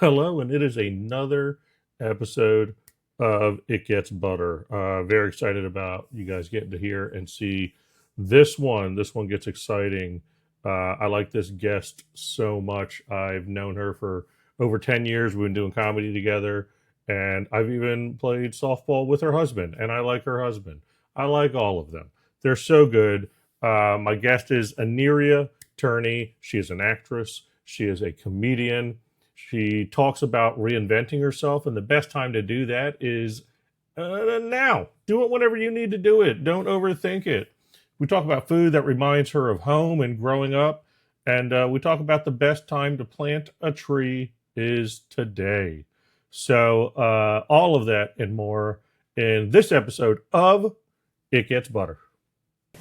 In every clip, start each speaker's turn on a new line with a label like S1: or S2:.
S1: Hello, and it is another episode of It Gets Butter. Very excited about you guys getting to hear and see this one. This one gets exciting. I like this guest so much. I've known her for over 10 years. We've been doing comedy together, and I've even played softball with her husband, and I like her husband. I like all of them. They're so good. My guest is Aniria Turney. She is an actress. She is a comedian. She talks about reinventing herself, and the best time to do that is now. Do it whenever you need to do it. Don't overthink it. We talk about food that reminds her of home and growing up, and we talk about the best time to plant a tree is today. So all of that and more in this episode of It Gets Butter.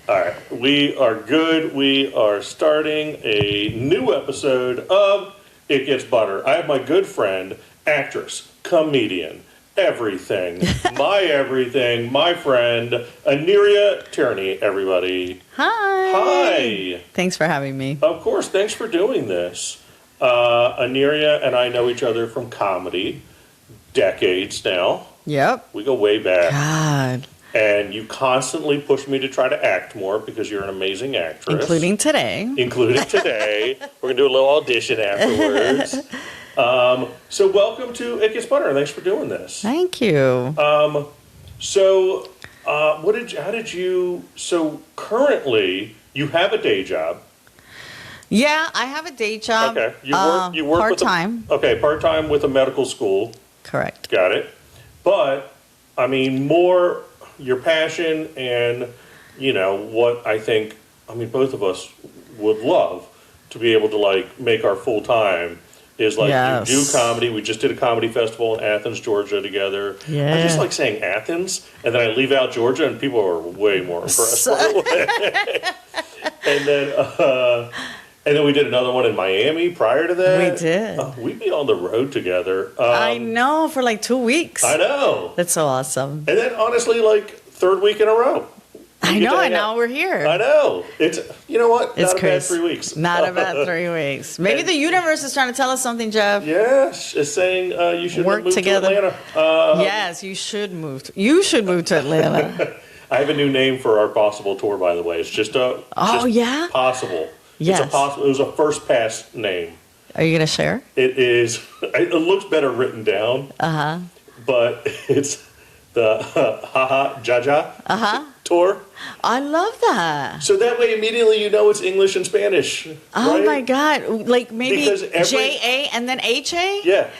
S1: All right, we are good. We are starting a new episode of It Gets Butter. I have my good friend, actress, comedian, everything, my friend, Aniria Turney, everybody.
S2: Hi.
S1: Hi.
S2: Thanks for having me.
S1: Of course, thanks for doing this. Aniria and I know each other from comedy, decades now.
S2: Yep.
S1: We go way back.
S2: God.
S1: And you constantly push me to try to act more because you're an amazing actress.
S2: Including today.
S1: We're going to do a little audition afterwards. So welcome to It Gets Butter. Thanks for doing this.
S2: Thank you.
S1: So currently you have a day job.
S2: Yeah, I have a day job.
S1: Okay. You work
S2: part-time.
S1: Part-time with a medical school.
S2: Correct.
S1: Got it. But, I mean, more your passion and, what I think, both of us would love to be able to, make our full time is,
S2: Yes.
S1: You do comedy. We just did a comedy festival in Athens, Georgia together.
S2: Yeah.
S1: I just like saying Athens, and then I leave out Georgia, and people are way more impressed. And then we did another one in Miami prior to that.
S2: We did.
S1: We'd be on the road together.
S2: I know, for 2 weeks.
S1: I know.
S2: That's so awesome.
S1: And then, honestly, third week in a row.
S2: I know, and now we're here.
S1: I know. It's, you know what?
S2: It's
S1: Not a bad 3 weeks.
S2: Not a bad 3 weeks. Maybe the universe is trying to tell us something, Jeff.
S1: Yes, it's saying you should
S2: work
S1: move
S2: together.
S1: to Atlanta.
S2: Yes, you should move. You should move to Atlanta.
S1: I have a new name for our possible tour, by the way. It's just
S2: yeah?
S1: possible.
S2: Yes.
S1: It's a possible. It was a first pass name.
S2: Are you going to share?
S1: It is. It looks better written down.
S2: Uh-huh.
S1: But it's the Haha Jaja tour.
S2: I love that.
S1: So that way, immediately you know it's English and Spanish.
S2: Oh
S1: right?
S2: my God. Maybe
S1: Because
S2: J-A and then H-A?
S1: Yeah.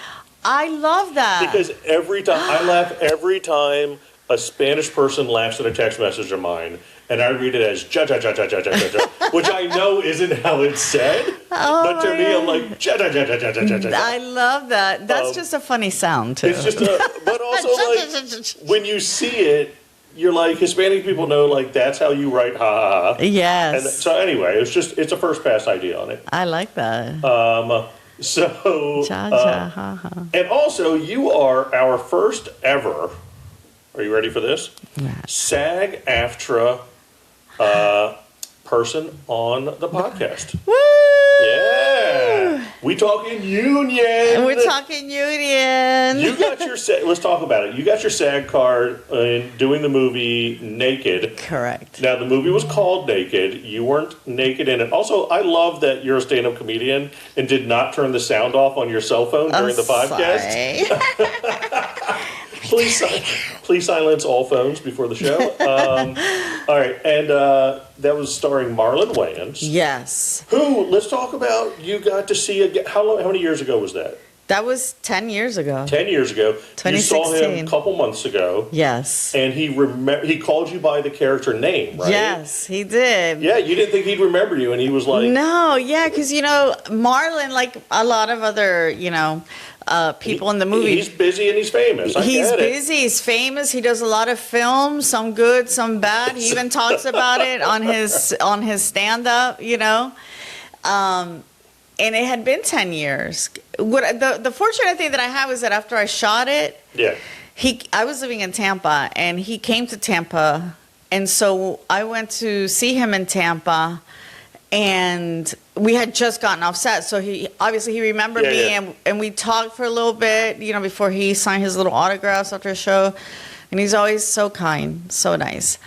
S2: I love that.
S1: Because every time, I laugh every time a Spanish person laughs at a text message of mine, and I read it as ja ja ja ja ja ja ja ja, which I know isn't how it's said, but to me I'm like ja ja ja ja ja ja ja ja.
S2: I love that. That's just a funny sound too.
S1: It's just but also when you see it, you're like, Hispanic people know that's how you write ha ha ha.
S2: Yes.
S1: And so anyway, it's a first pass idea on it.
S2: I like that.
S1: So
S2: Ja ja ha ha.
S1: and also you are our first ever. Are you ready for this?
S2: Yeah.
S1: SAG-AFTRA person on the podcast.
S2: Woo!
S1: Yeah. We talking union.
S2: We're talking union.
S1: You got your let's talk about it. You got your SAG card in doing the movie Naked.
S2: Correct.
S1: Now the movie was called Naked. You weren't naked in it. Also, I love that you're a stand-up comedian and did not turn the sound off on your cell phone during the podcast. Please silence all phones before the show. All right, and that was starring Marlon Wayans.
S2: Yes.
S1: Who? Let's talk about. You got to see again. How many years ago was that?
S2: That was 10 years ago.
S1: 10 years ago.
S2: 2016.
S1: You saw him a couple months ago.
S2: Yes.
S1: And he called you by the character name, right?
S2: Yes, he did.
S1: Yeah, you didn't think he'd remember you, and he was like,
S2: no, yeah, because Marlon, like a lot of other, people in the movie.
S1: He's busy and he's famous.
S2: He's busy. He's famous. He does a lot of films, some good, some bad. He even talks about it on his stand-up, And it had been 10 years. The fortunate thing that I have is that after I shot it, I was living in Tampa, and he came to Tampa, and so I went to see him in Tampa. and we had just gotten off set, so he remembered me, and we talked for a little bit, before he signed his little autographs after a show, and he's always so kind, so nice.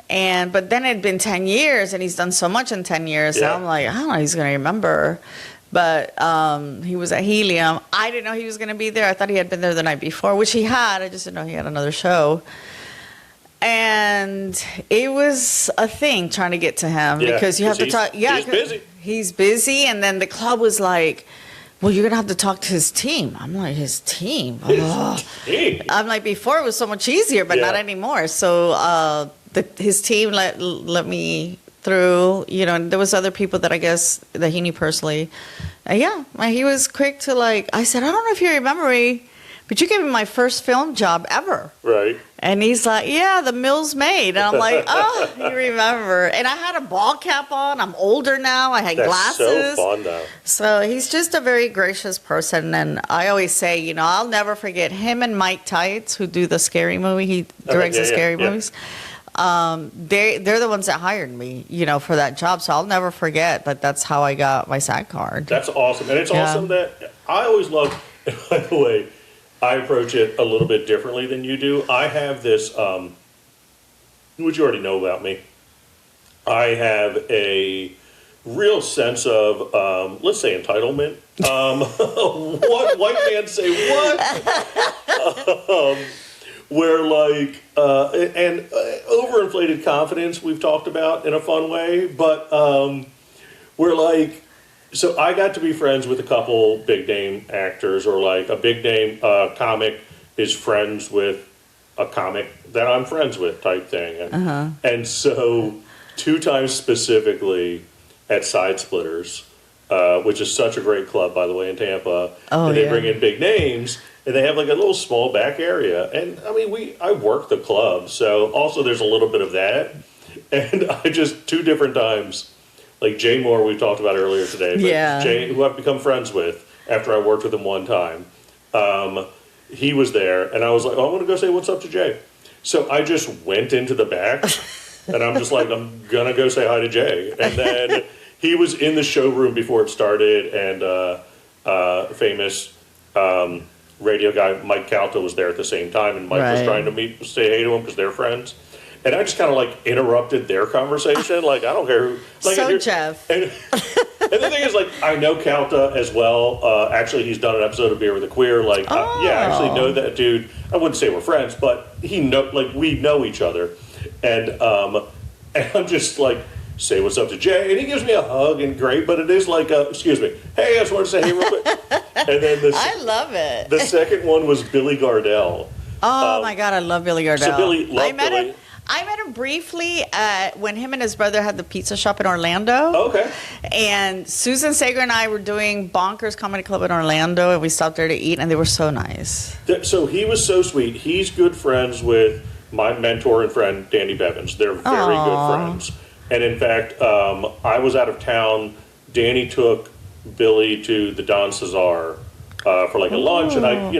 S2: But then it had been 10 years, and he's done so much in 10 years, so I'm like, I don't know, he's going to remember. But he was at Helium. I didn't know he was going to be there. I thought he had been there the night before, which he had. I just didn't know he had another show. And it was a thing trying to get to him because you have to talk. Yeah,
S1: he's busy.
S2: He's busy. And then the club was like, well, you're going to have to talk to his team. I'm like, his team? I'm like, before it was so much easier, but not anymore. So his team let me through, and there was other people that I guess that he knew personally. He was quick to I said, I don't know if you remember me, but you gave me my first film job ever.
S1: Right.
S2: And he's like, yeah, The Mill's Made. And I'm like, oh, you remember. And I had a ball cap on. I'm older now. I had glasses.
S1: That's so fun, though.
S2: So he's just a very gracious person. And I always say, I'll never forget him and Mike Tights, who do the Scary Movie. He directs the Scary movies. They're the ones that hired me, for that job. So I'll never forget that that's how I got my SAG card.
S1: That's awesome. And it's awesome that I always love, by the way, I approach it a little bit differently than you do. I have this, which you already know about me. I have a real sense of, let's say, entitlement. What white man say what? Where and overinflated confidence we've talked about in a fun way, but we're so I got to be friends with a couple big name actors, or a big name comic is friends with a comic that I'm friends with type thing. And so 2 times specifically at Side Splitters, which is such a great club, by the way, in Tampa, and they bring in big names. And they have a little small back area. And I mean, I work the club. So also there's a little bit of that. And I just 2 different times, Jay Moore, we talked about earlier today. But Jay, who I've become friends with after I worked with him one time, he was there. And I was like, I want to go say what's up to Jay. So I just went into the back. And I'm just like, I'm going to go say hi to Jay. And then he was in the showroom before it started. And famous radio guy Mike Calta was there at the same time, and Mike was trying to say hey to him because they're friends, and I just kind of interrupted their conversation. I don't care who.
S2: Jeff.
S1: And the thing is, I know Calta as well. Actually, he's done an episode of Beer with a Queer. I actually know that dude. I wouldn't say we're friends, but we know each other, and I'm just say what's up to Jay, and he gives me a hug and great, but it is excuse me, hey, I just wanted to say hey real quick. And then
S2: I love it.
S1: The second one was Billy Gardell.
S2: Oh my God, I love Billy Gardell.
S1: So Billy,
S2: I met him briefly when him and his brother had the pizza shop in Orlando.
S1: Okay.
S2: And Susan Sager and I were doing Bonkers Comedy Club in Orlando, and we stopped there to eat, and they were so nice.
S1: So he was so sweet. He's good friends with my mentor and friend, Danny Bevins. They're very good friends. And in fact, I was out of town. Danny took Billy to the Don Cesar for a lunch, and I,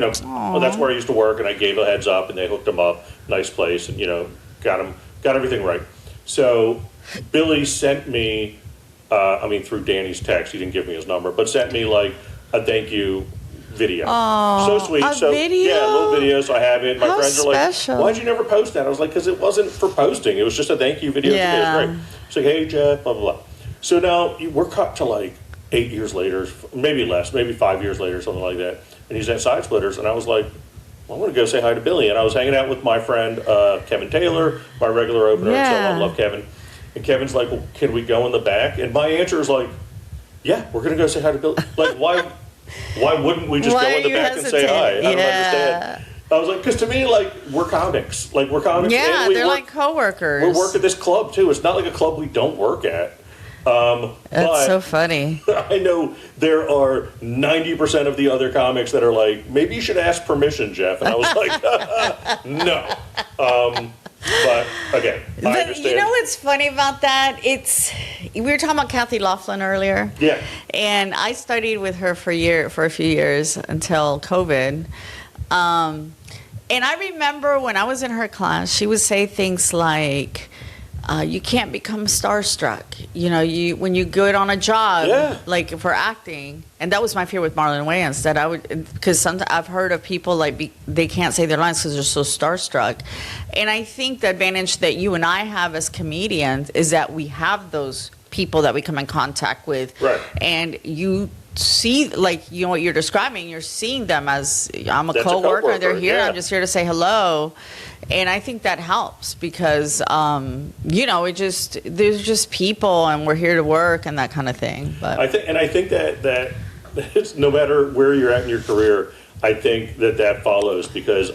S1: that's where I used to work, and I gave a heads up, and they hooked him up, nice place, and got everything right. So Billy sent me, through Danny's text, he didn't give me his number, but sent me a thank you video. So sweet.
S2: Video?
S1: Yeah, a little video. So I have it. My
S2: How
S1: friends
S2: special.
S1: are like, why'd you never post that? I was like, because it wasn't for posting. It was just a thank you video.
S2: Yeah.
S1: It was great. It's hey, Jeff, blah, blah, blah. So now we're cut to 8 years later, maybe less, maybe 5 years later, something like that. And he's at Side Splitters, and I was like, well, I want to go say hi to Billy. And I was hanging out with my friend Kevin Taylor, my regular opener, and so on. Love Kevin. And Kevin's like, well, can we go in the back? And my answer is yeah, we're going to go say hi to Billy. Why wouldn't we just go in the back and say hi? I don't understand. I was like, because to me, we're comics. We're comics.
S2: Yeah,
S1: and
S2: they're like coworkers.
S1: We work at this club, too. It's not like a club we don't work at.
S2: That's so funny.
S1: I know there are 90% of the other comics that are maybe you should ask permission, Jeff. And I was like, no. But again, I understand.
S2: You know what's funny about that? We were talking about Kathy Laughlin earlier.
S1: Yeah.
S2: And I studied with her for a few years until COVID. And I remember when I was in her class, she would say things like, you can't become starstruck. You know, when you go on a job, like for acting, and that was my fear with Marlon Wayans, that I would, because sometimes I've heard of people like they can't say their lines because they're so starstruck. And I think the advantage that you and I have as comedians is that we have those people that we come in contact with,
S3: right?
S2: And you see, like, you know what you're describing, you're seeing them as, I'm a coworker, they're here, I'm just here to say hello. And I think that helps because, you know, there's just people and we're here to work and that kind of thing. But
S3: I think that it's, no matter where you're at in your career, I think that follows because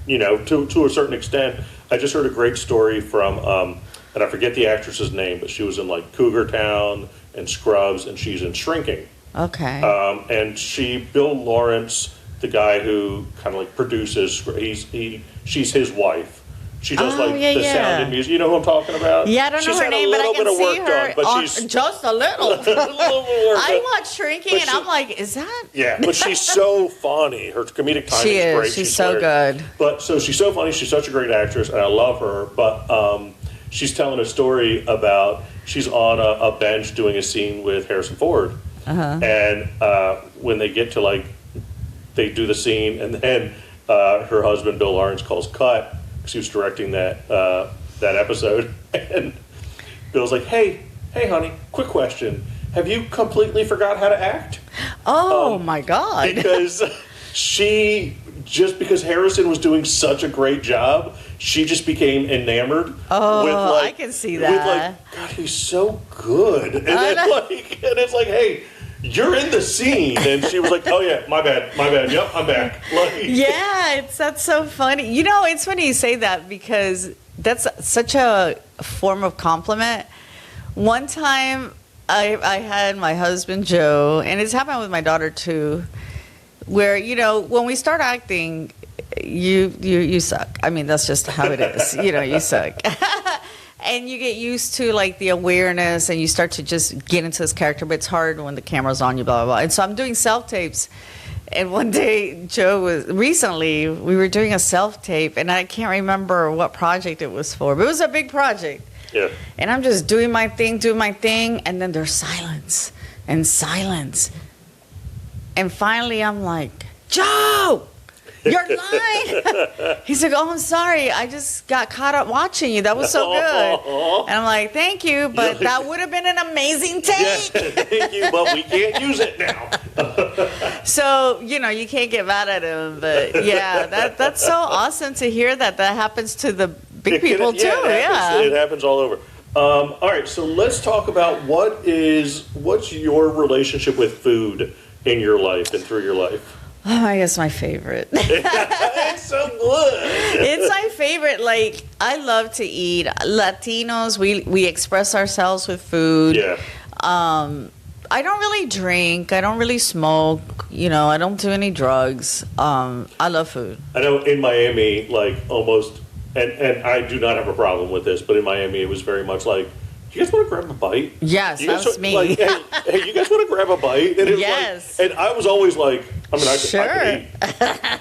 S3: you know, to a certain extent, I just heard a great story from, and I forget the actress's name, but she was in like Cougar Town and Scrubs, and she's in Shrinking.
S2: Okay.
S3: And Bill Lawrence, the guy who kind of like produces, she's his wife. She does sound and music. You know who I'm talking about?
S2: Yeah, I don't know her name, but I can see her. But she's just a little.
S3: a little bit of work
S2: I watch Shrinking, and I'm like, is that?
S3: Yeah, but she's so funny. Her comedic timing is great.
S2: She's so good.
S3: But so she's so funny. She's such a great actress, and I love her. But she's telling a story about she's on a bench doing a scene with Harrison Ford. And when they get to like, they do the scene, and then her husband Bill Lawrence calls cut because he was directing that episode, and Bill's like, "Hey, honey, quick question: have you completely forgot how to act?"
S2: Oh my God!
S3: Because because Harrison was doing such a great job, she just became enamored.
S2: Oh,
S3: with like,
S2: I can see that.
S3: With like, God, he's so good, and it's like, hey, you're in the scene, and she was like, oh yeah, my bad, yep, I'm back. Like,
S2: yeah, that's so funny. You know, it's funny you say that because that's such a form of compliment. One time, I had my husband Joe, and it's happened with my daughter too, where, you know, when we start acting, you suck. I mean, that's just how it is. You know, you suck. And you get used to like the awareness and you start to just get into this character, but it's hard when the camera's on you, blah, blah, blah. And so I'm doing self-tapes. And one day, recently, we were doing a self-tape, and I can't remember what project it was for, but it was a big project.
S3: Yeah. And
S2: I'm just doing my thing, and then there's silence. And finally, I'm like, Joe, you're lying. He's like, oh, I'm sorry. I just got caught up watching you. That was so good. And I'm like, thank you, but that would have been an amazing take.
S3: Yeah, thank you, but we can't use it now.
S2: So, you know, you can't get mad at him. But, yeah, that's so awesome to hear that happens to the big people, too.
S3: It happens all over. All right, so let's talk about what's your relationship with food in your life and through your life?
S2: Oh, I guess my favorite.
S3: It's so good.
S2: It's my favorite. Like, I love to eat. Latinos, we express ourselves with food.
S3: Yeah.
S2: I don't really drink. I don't really smoke. You know, I don't do any drugs. I love food.
S3: I know in Miami, like almost, and I do not have a problem with this, but in Miami it was very much like, do you guys want to grab a bite?
S2: Yes, that's me.
S3: Like, hey, you guys want to grab a bite? And it was
S2: yes.
S3: Like, and I was always like, I mean, I could eat.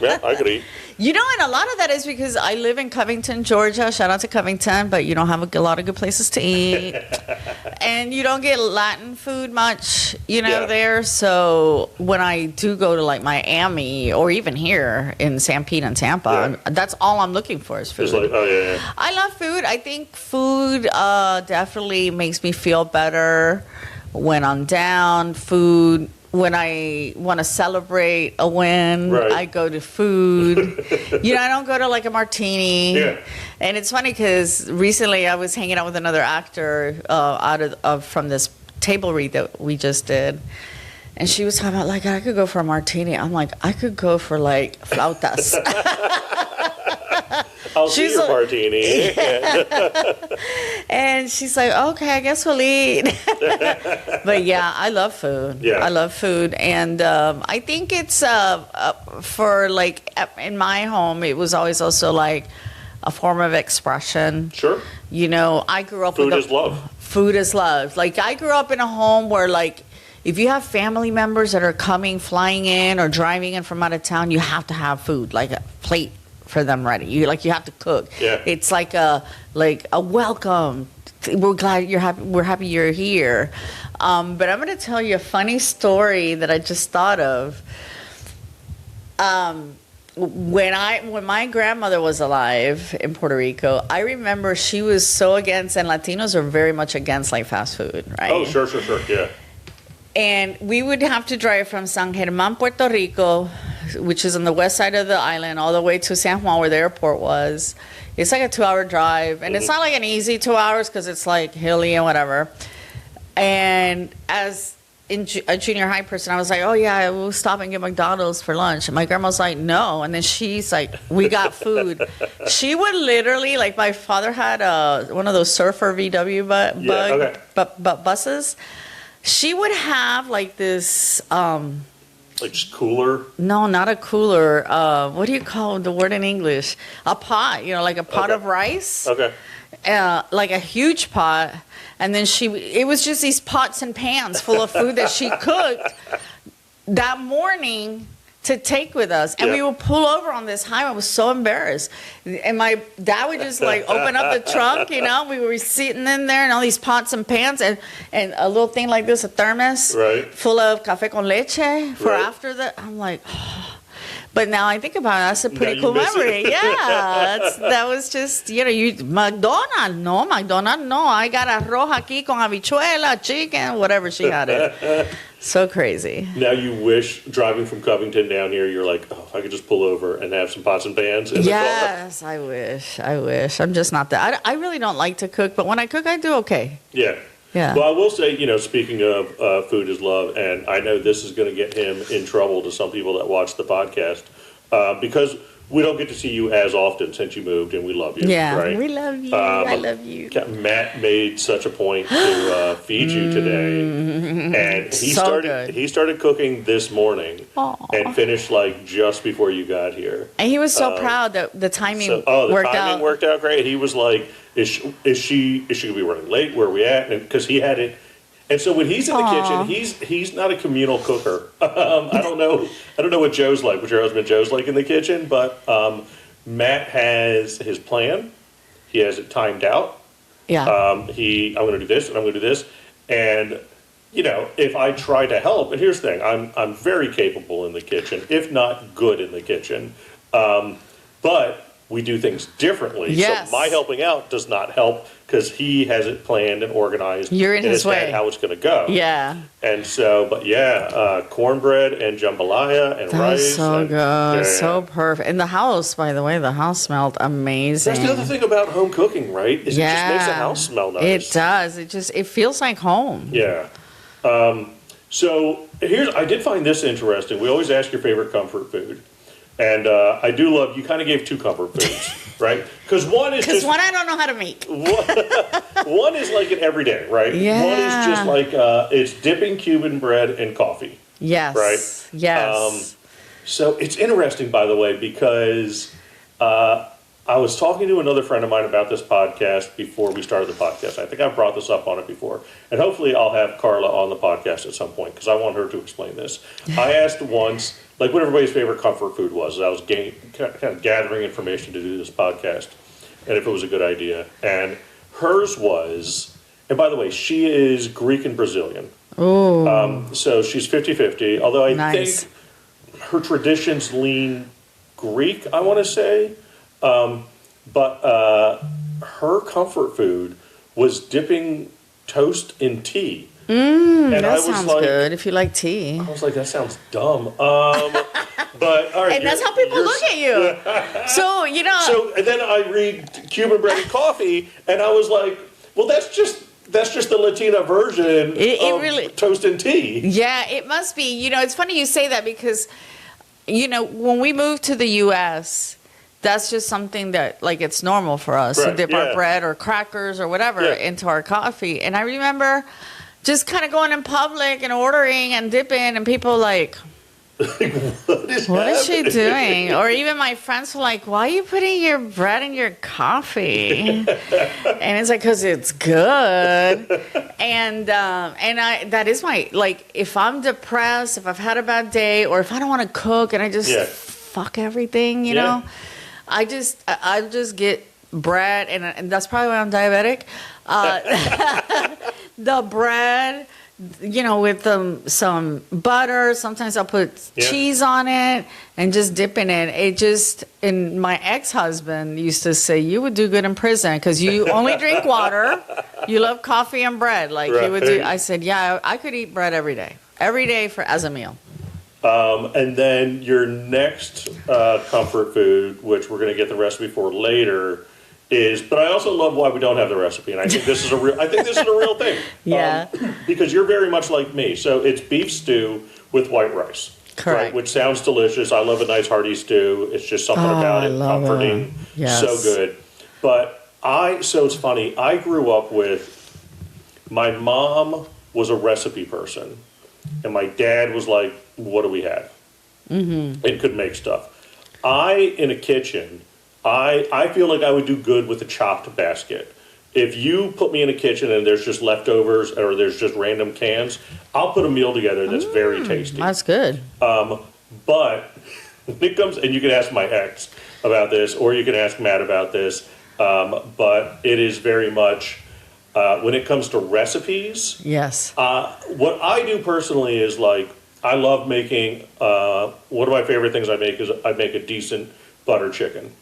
S3: Yeah, I could eat.
S2: You know, and a lot of that is because I live in Covington, Georgia. Shout out to Covington, but you don't have a lot of good places to eat. And you don't get Latin food much, there. So when I do go to like Miami or even here in San Pete and Tampa, that's all I'm looking for is food.
S3: It's like, oh, yeah.
S2: I love food. I think food definitely makes me feel better when I'm down. Food. When I want to celebrate a win, I go to food. I don't go to like a martini. Yeah. And it's funny because recently I was hanging out with another actor from this table read that we just did. And she was talking about like, I could go for a martini. I'm like, I could go for like flautas.
S3: I'll see your martini.
S2: And she's like, okay, I guess we'll eat. But yeah, I love food. Yeah. I love food. And I think it's for like in my home, it was always also like a form of expression.
S3: Sure.
S2: I grew up
S3: with food is love.
S2: Food is love. Like I grew up in a home where like if you have family members that are flying in or driving in from out of town, you have to have food, like a plate for them ready. You have to cook.
S3: Yeah.
S2: It's like a welcome we're glad you're happy. We're happy you're here. But I'm going to tell you a funny story that I just thought of. When my grandmother was alive in Puerto Rico, I remember she was so against, and Latinos are very much against like fast food, right?
S3: Oh, sure, yeah.
S2: And we would have to drive from San Germán, Puerto Rico, which is on the west side of the island, all the way to San Juan, where the airport was. It's like a 2-hour drive, and it's not like an easy 2 hours because it's like hilly and whatever. And as a junior high person, I was like, oh yeah, we'll stop and get McDonald's for lunch. And my grandma's like, no. And then she's like, we got food. She would literally, like, my father had one of those Surfer VW buses. She would have like this
S3: like just cooler?
S2: No, not a cooler. What do you call the word in English? A pot, like a pot of rice.
S3: Okay.
S2: Like a huge pot. And then it was just these pots and pans full of food that she cooked that morning to take with us. And we would pull over on this highway. I was so embarrassed. And my dad would just like open up the trunk, we were sitting in there and all these pots and pans and a little thing like this, a thermos full of café con leche for after that. I'm like, oh. But now I think about it, that's a pretty cool memory. Yeah, that was just, McDonald's, no. I got arroz aquí con habichuela, chicken, whatever she had it. So crazy.
S3: Now you wish, driving from Covington down here, you're like, oh, if I could just pull over and have some pots and pans in the car.
S2: Yes, I wish. I'm just not that. I really don't like to cook, but when I cook, I do okay.
S3: Yeah.
S2: Yeah.
S3: Well, I will say, speaking of food is love, and I know this is going to get him in trouble to some people that watch the podcast, because we don't get to see you as often since you moved, and we love you.
S2: Yeah,
S3: right?
S2: we love you. I love you.
S3: Matt made such a point to feed you today, and he started cooking this morning.
S2: Aww.
S3: And finished like just before you got here.
S2: And he was so proud that the timing worked out.
S3: The timing worked out great. He was like, is she going to be running late? Where are we at? And because he had it. And so when he's in the kitchen, he's not a communal cooker. I don't know what Joe's like, what your husband Joe's like in the kitchen, but Matt has his plan. He has it timed out.
S2: Yeah.
S3: I'm going to do this and I'm going to do this. And, if I try to help, and here's the thing, I'm very capable in the kitchen, if not good in the kitchen. But we do things differently.
S2: Yes.
S3: So my helping out does not help because he has it planned and organized.
S2: You're in his way.
S3: How it's going to go.
S2: Yeah.
S3: And so, but cornbread and jambalaya and rice.
S2: So good.
S3: Yeah.
S2: So perfect. And the house, by the way, smelled amazing.
S3: That's the other thing about home cooking, right? Is it just makes the house smell nice.
S2: It does. It feels like home.
S3: Yeah. So I did find this interesting. We always ask your favorite comfort food. And I do love, you kind of gave two comfort foods, right? Because one
S2: I don't know how to make.
S3: One is like an everyday, right?
S2: Yeah.
S3: One is just like, it's dipping Cuban bread in coffee.
S2: Yes.
S3: Right?
S2: Yes.
S3: So it's interesting, by the way, because I was talking to another friend of mine about this podcast before we started the podcast. I think I've brought this up on it before. And hopefully I'll have Carla on the podcast at some point because I want her to explain this. I asked once, like, what everybody's favorite comfort food was. I was kind of gathering information to do this podcast and if it was a good idea. And hers was, and by the way, she is Greek and Brazilian.
S2: Oh.
S3: So she's 50-50, although I think her traditions lean Greek, I want to say. But her comfort food was dipping toast in tea.
S2: That sounds good if you like tea.
S3: I was like, that sounds dumb. But all right,
S2: and that's how people look at you. So
S3: So and then I read Cuban bread and coffee, and I was like, well, that's just the Latina version of really, toast and tea.
S2: Yeah, it must be. It's funny you say that because, when we moved to the U.S., that's just something that, like, it's normal for us to dip our bread or crackers or whatever into our coffee. And I remember just kind of going in public and ordering and dipping, and people like, what is she doing? Or even my friends were like, why are you putting your bread in your coffee? And it's like, because it's good. And that is my, like, if I'm depressed, if I've had a bad day, or if I don't want to cook and I just fuck everything, you know, I just get bread, and that's probably why I'm diabetic. The bread, with some butter. Sometimes I'll put cheese on it and just dip in it. And my ex-husband used to say, you would do good in prison because you only drink water. You love coffee and bread. Like he would do. I said, yeah, I could eat bread every day as a meal.
S3: And then your next comfort food, which we're going to get the recipe for later, but I also love why we don't have the recipe, and I think this is a real thing.
S2: Yeah.
S3: Because you're very much like me. So it's beef stew with white rice.
S2: Correct.
S3: Right, which sounds delicious. I love a nice hearty stew. It's just something about it comforting.
S2: Yes.
S3: So good. But so it's funny. I grew up with, my mom was a recipe person, and my dad was like, what do we have? Mm-hmm. And could make stuff. In a kitchen, I feel like I would do good with a chopped basket. If you put me in a kitchen and there's just leftovers or there's just random cans, I'll put a meal together that's very tasty.
S2: That's good.
S3: But when it comes, and you can ask my ex about this, or you can ask Matt about this, but it is very much, when it comes to recipes,
S2: Yes.
S3: what I do personally is like, I love making, one of my favorite things I make is I make a decent butter chicken.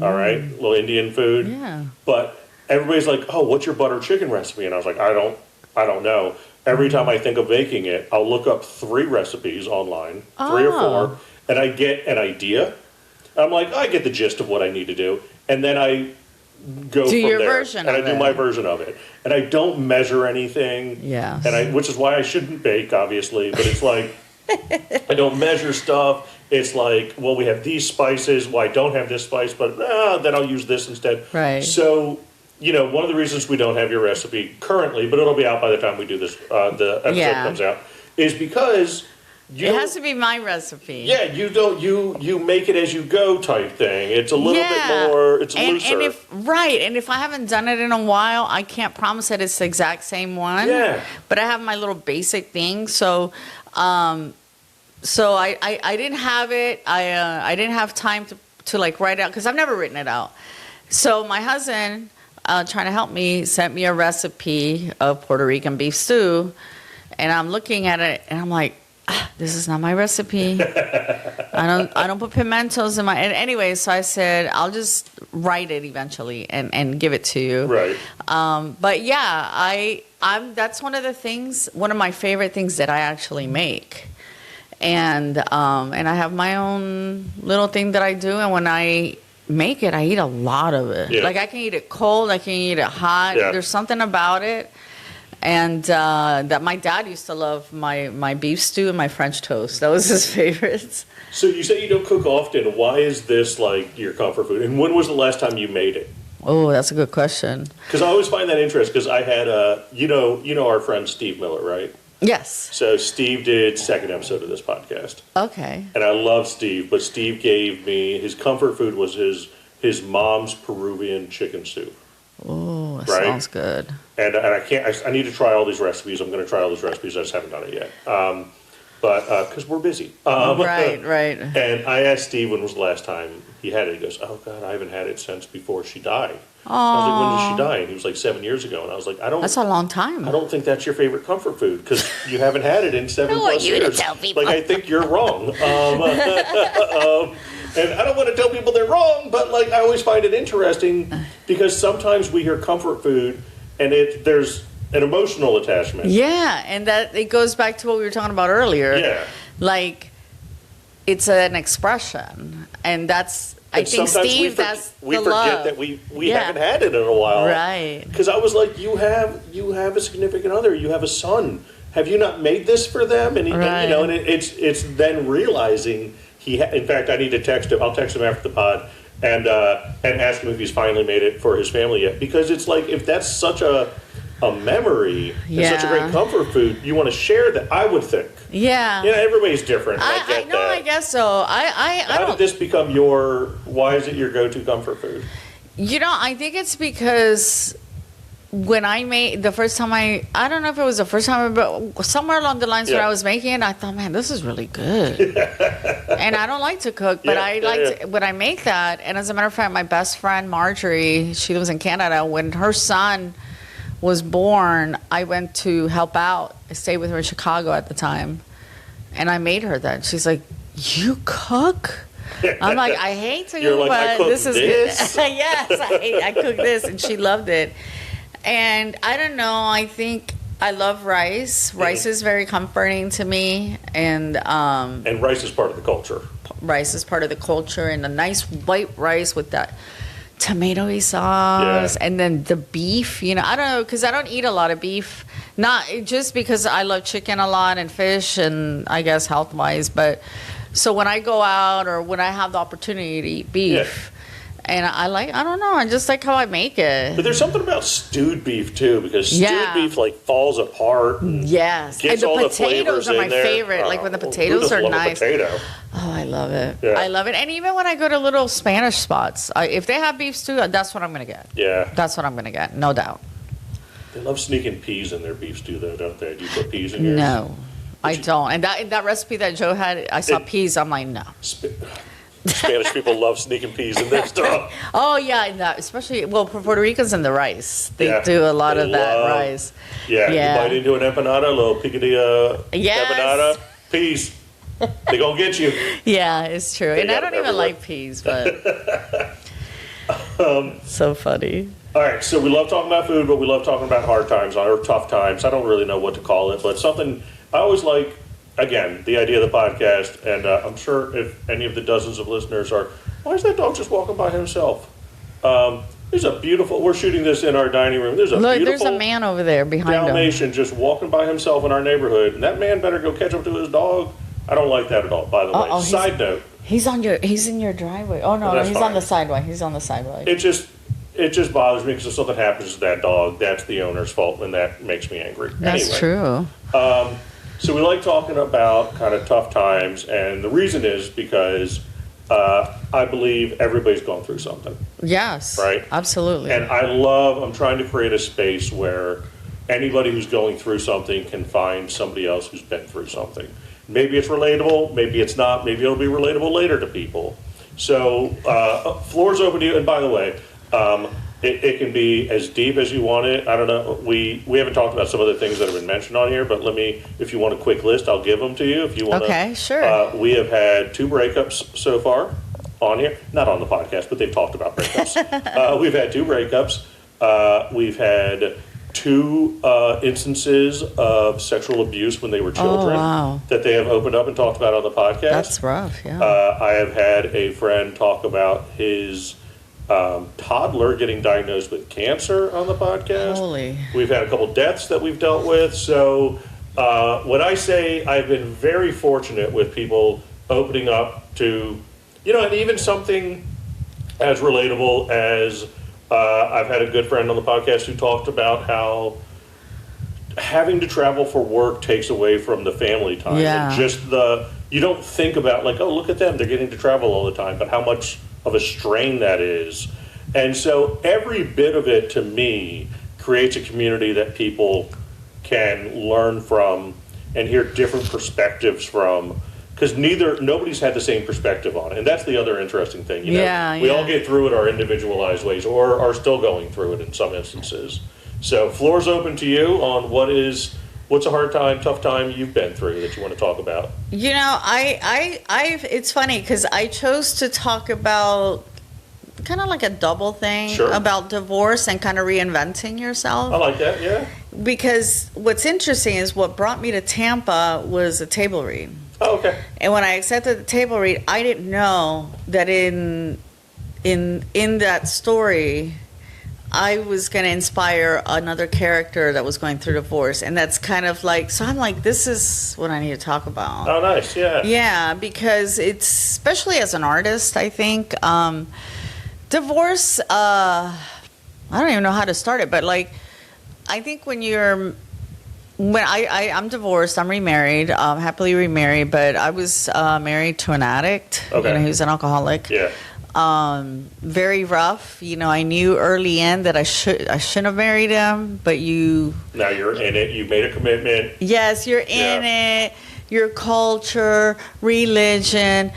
S3: All right, little Indian food.
S2: Yeah.
S3: But everybody's like, "Oh, what's your butter chicken recipe?" And I was like, "I don't know." Every time I think of making it, I'll look up 3 recipes online, 3 or 4, and I get an idea. I'm like, I get the gist of what I need to do, and then I go
S2: Do
S3: from
S2: your
S3: there,
S2: version
S3: and
S2: of
S3: I do
S2: it.
S3: my version of it, and I don't measure anything.
S2: Yes.
S3: And which is why I shouldn't bake, obviously. But it's like I don't measure stuff. It's like, well, we have these spices. Well, I don't have this spice, but then I'll use this instead.
S2: Right.
S3: So, one of the reasons we don't have your recipe currently, but it'll be out by the time we do this, the episode comes out, is because
S2: it has to be my recipe.
S3: Yeah, you make it as you go type thing. It's a little bit more, it's looser.
S2: And if I haven't done it in a while, I can't promise that it's the exact same one.
S3: Yeah.
S2: But I have my little basic thing. So I didn't have it. I didn't have time to like write it out because I've never written it out. So my husband, trying to help me, sent me a recipe of Puerto Rican beef stew, and I'm looking at it and I'm like, this is not my recipe. I don't put pimentos in my. And anyway, so I said I'll just write it eventually and give it to you.
S3: Right.
S2: But yeah, that's one of my favorite things that I actually make. And I have my own little thing that I do, and when I make it, I eat a lot of it.
S3: Yeah.
S2: Like I can eat it cold, I can eat it hot.
S3: Yeah.
S2: There's something about it. And that my dad used to love my beef stew and my French toast. That was his favorites.
S3: So you say you don't cook often. Why is this like your comfort food? And when was the last time you made it?
S2: Oh, that's a good question.
S3: Because I always find that interesting. Because I had you know our friend Steve Miller, right?
S2: Yes.
S3: So Steve did 2nd episode of this podcast.
S2: Okay.
S3: And I love Steve, but Steve gave me his comfort food was his mom's Peruvian chicken soup.
S2: Oh, that
S3: Right?
S2: sounds good.
S3: And I need to try all these recipes. I'm going to try all these recipes. I just haven't done it yet. But because we're busy.
S2: Right.
S3: And I asked Steve when was the last time he had it. He goes, "Oh God, I haven't had it since before she died." I was like, "When did she die?" And he was like 7 years ago. And I was like,
S2: That's a long time.
S3: I don't think that's your favorite comfort food because you haven't had it in 7
S2: I want
S3: plus
S2: you to
S3: years.
S2: tell people.
S3: Like I think you're wrong. And I don't want to tell people they're wrong, but like I always find it interesting because sometimes we hear comfort food and there's an emotional attachment.
S2: Yeah, and that it goes back to what we were talking about earlier.
S3: Yeah.
S2: Like it's an expression, and that's I
S3: And
S2: think
S3: sometimes
S2: Steve. That's
S3: we
S2: the
S3: forget
S2: love.
S3: that we
S2: Yeah.
S3: haven't had it in a while,
S2: Right.
S3: Because I was like, you have a significant other, you have a son. Have you not made this for them? And,
S2: Right.
S3: and it's then realizing in fact, I need to text him. I'll text him after the pod and ask him if he's finally made it for his family yet. Because it's like if that's such a memory and such a
S2: Yeah.
S3: great comfort food, you want to share that. I would think.
S2: Yeah.
S3: Yeah, everybody's different. I
S2: I
S3: get
S2: know.
S3: that.
S2: I guess so. I
S3: How
S2: don't.
S3: did this become why is it your go-to comfort food?
S2: I think it's because when I made the first time, I don't know if it was the first time, but somewhere along the lines where I was making it, I thought, man, this is really good. And I don't like to cook, but I like when I make that. And as a matter of fact, my best friend Marjorie, she lives in Canada. When her son was born, I went to help out. I stayed with her in Chicago at the time, and I made her that. She's like, "You cook?" I'm like, "I hate to, but this is good." Yes, I cook this, and she loved it. And I don't know, I think I love rice. Rice is very comforting to me. And
S3: rice is part of the culture.
S2: Rice is part of the culture. And a nice white rice with that tomatoey sauce. Yeah. And then the beef, I don't know, because I don't eat a lot of beef. Not just because I love chicken a lot and fish and I guess health-wise. But so when I go out or when I have the opportunity to eat beef, and I don't know, I just like how I make it.
S3: But there's something about stewed beef too, because stewed beef like falls apart. And
S2: yes,
S3: gets
S2: and the
S3: all
S2: potatoes
S3: the
S2: are my
S3: there.
S2: favorite. Like when the potatoes are nice.
S3: Potato?
S2: Oh, I love it.
S3: Yeah.
S2: I love it. And even when I go to little Spanish spots, if they have beef stew, that's what I'm gonna get.
S3: Yeah,
S2: that's what I'm gonna get, no doubt.
S3: They love sneaking peas in their beef stew, though, don't they? Do you put peas in yours?
S2: No, I don't. And that recipe that Joe had, I saw peas. I'm like, no.
S3: Spanish people love sneaking peas in their stuff.
S2: Oh yeah, and that especially for Puerto Ricans and the rice. They do a lot of that rice.
S3: Yeah, you bite into an empanada, a little picadilla empanada, peas. They gonna get you.
S2: Yeah, it's true. And I don't even like peas, but so funny.
S3: All right, so we love talking about food, but we love talking about hard times or tough times. I don't really know what to call it, but something I always like. Again, the idea of the podcast, and I'm sure if any of the dozens of listeners are, why is that dog just walking by himself? There's a beautiful, we're shooting this in our dining room. There's
S2: a man over there behind him.
S3: Dalmatian just walking by himself in our neighborhood, and that man better go catch up to his dog. I don't like that at all, by the way. Side note.
S2: He's in your driveway. Oh, no, he's fine. On the sidewalk. He's on the sidewalk.
S3: It just bothers me because if something happens to that dog, that's the owner's fault, and that makes me angry.
S2: That's true.
S3: So we like talking about kind of tough times, and the reason is because I believe everybody's gone through something.
S2: Yes.
S3: Right?
S2: Absolutely.
S3: And I'm trying to create a space where anybody who's going through something can find somebody else who's been through something. Maybe it's relatable, maybe it's not, maybe it'll be relatable later to people. So floor's open to you, and by the way, it can be as deep as you want it. I don't know. We haven't talked about some of the things that have been mentioned on here, but if you want a quick list, I'll give them to you. If you want.
S2: Okay, sure.
S3: We have had 2 breakups so far on here. Not on the podcast, but they've talked about breakups. We've had 2 breakups. We've had 2 instances of sexual abuse when they were children that they have opened up and talked about on the podcast.
S2: That's rough, yeah.
S3: I have had a friend talk about his toddler getting diagnosed with cancer on the podcast.
S2: Holy.
S3: We've had a couple deaths that we've dealt with. So when I say I've been very fortunate with people opening up to, and even something as relatable as I've had a good friend on the podcast who talked about how having to travel for work takes away from the family time.
S2: Yeah.
S3: And just you don't think about like, oh, look at them, they're getting to travel all the time, but how much of a strain that is. And so every bit of it to me creates a community that people can learn from and hear different perspectives from, because nobody's had the same perspective on it. And that's the other interesting thing. We all get through it our individualized ways or are still going through it in some instances. So floor's open to you on what's a hard time, tough time you've been through that you want to talk about?
S2: It's funny because I chose to talk about kind of like a double thing about divorce and kind of reinventing yourself.
S3: I like that, yeah.
S2: Because what's interesting is what brought me to Tampa was a table read.
S3: Oh, okay.
S2: And when I accepted the table read, I didn't know that in that story, I was going to inspire another character that was going through divorce. And that's kind of like, so I'm like, this is what I need to talk about.
S3: Oh, nice, yeah.
S2: Yeah, because it's, especially as an artist, I think, divorce, I don't even know how to start it, but like, I think when I'm divorced, I'm remarried, happily remarried, but I was married to an addict.
S3: Okay.
S2: He was an alcoholic.
S3: Yeah.
S2: Very rough. You know, I knew early in that I shouldn't have married him, but
S3: Now you're in it. You made a commitment.
S2: yes, you're in it. Your culture, religion.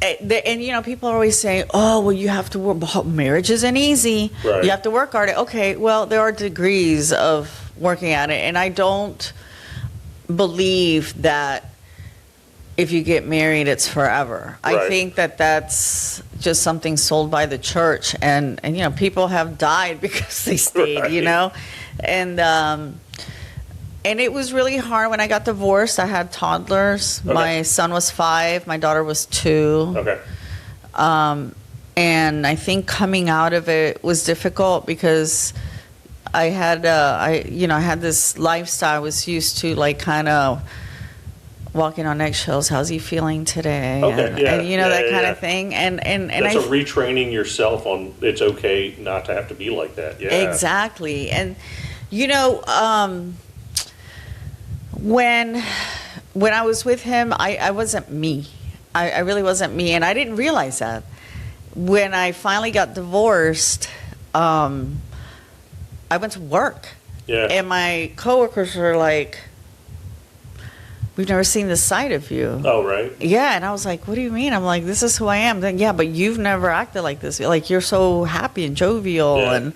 S2: And you know, people are always saying, "Oh, well, you have to work. Marriage isn't easy.
S3: Right.
S2: You have to work hard." Okay, well, there are degrees of working at it, and I don't believe that if you get married, it's forever. I
S3: Right.
S2: think that that's just something sold by the church, and you know, people have died because they stayed.
S3: Right.
S2: You know, and it was really hard when I got divorced. I had toddlers.
S3: Okay.
S2: My son was 5. My daughter was 2.
S3: Okay.
S2: And I think coming out of it was difficult because I had this lifestyle. I was used to like kind of walking on eggshells. How's he feeling today?
S3: Okay,
S2: And you know, that kind
S3: yeah.
S2: of thing. And
S3: That's a retraining yourself on it's okay not to have to be like that. Yeah.
S2: Exactly. And you know, when I was with him, I wasn't me. I really wasn't me, and I didn't realize that. When I finally got divorced, I went to work,
S3: Yeah.
S2: and my coworkers were like, "We've never seen this side of you."
S3: Oh, right.
S2: Yeah, and I was like, "What do you mean?" I'm like, "This is who I am." Then, yeah, but you've never acted like this. Like, you're so happy and jovial,
S3: Yeah.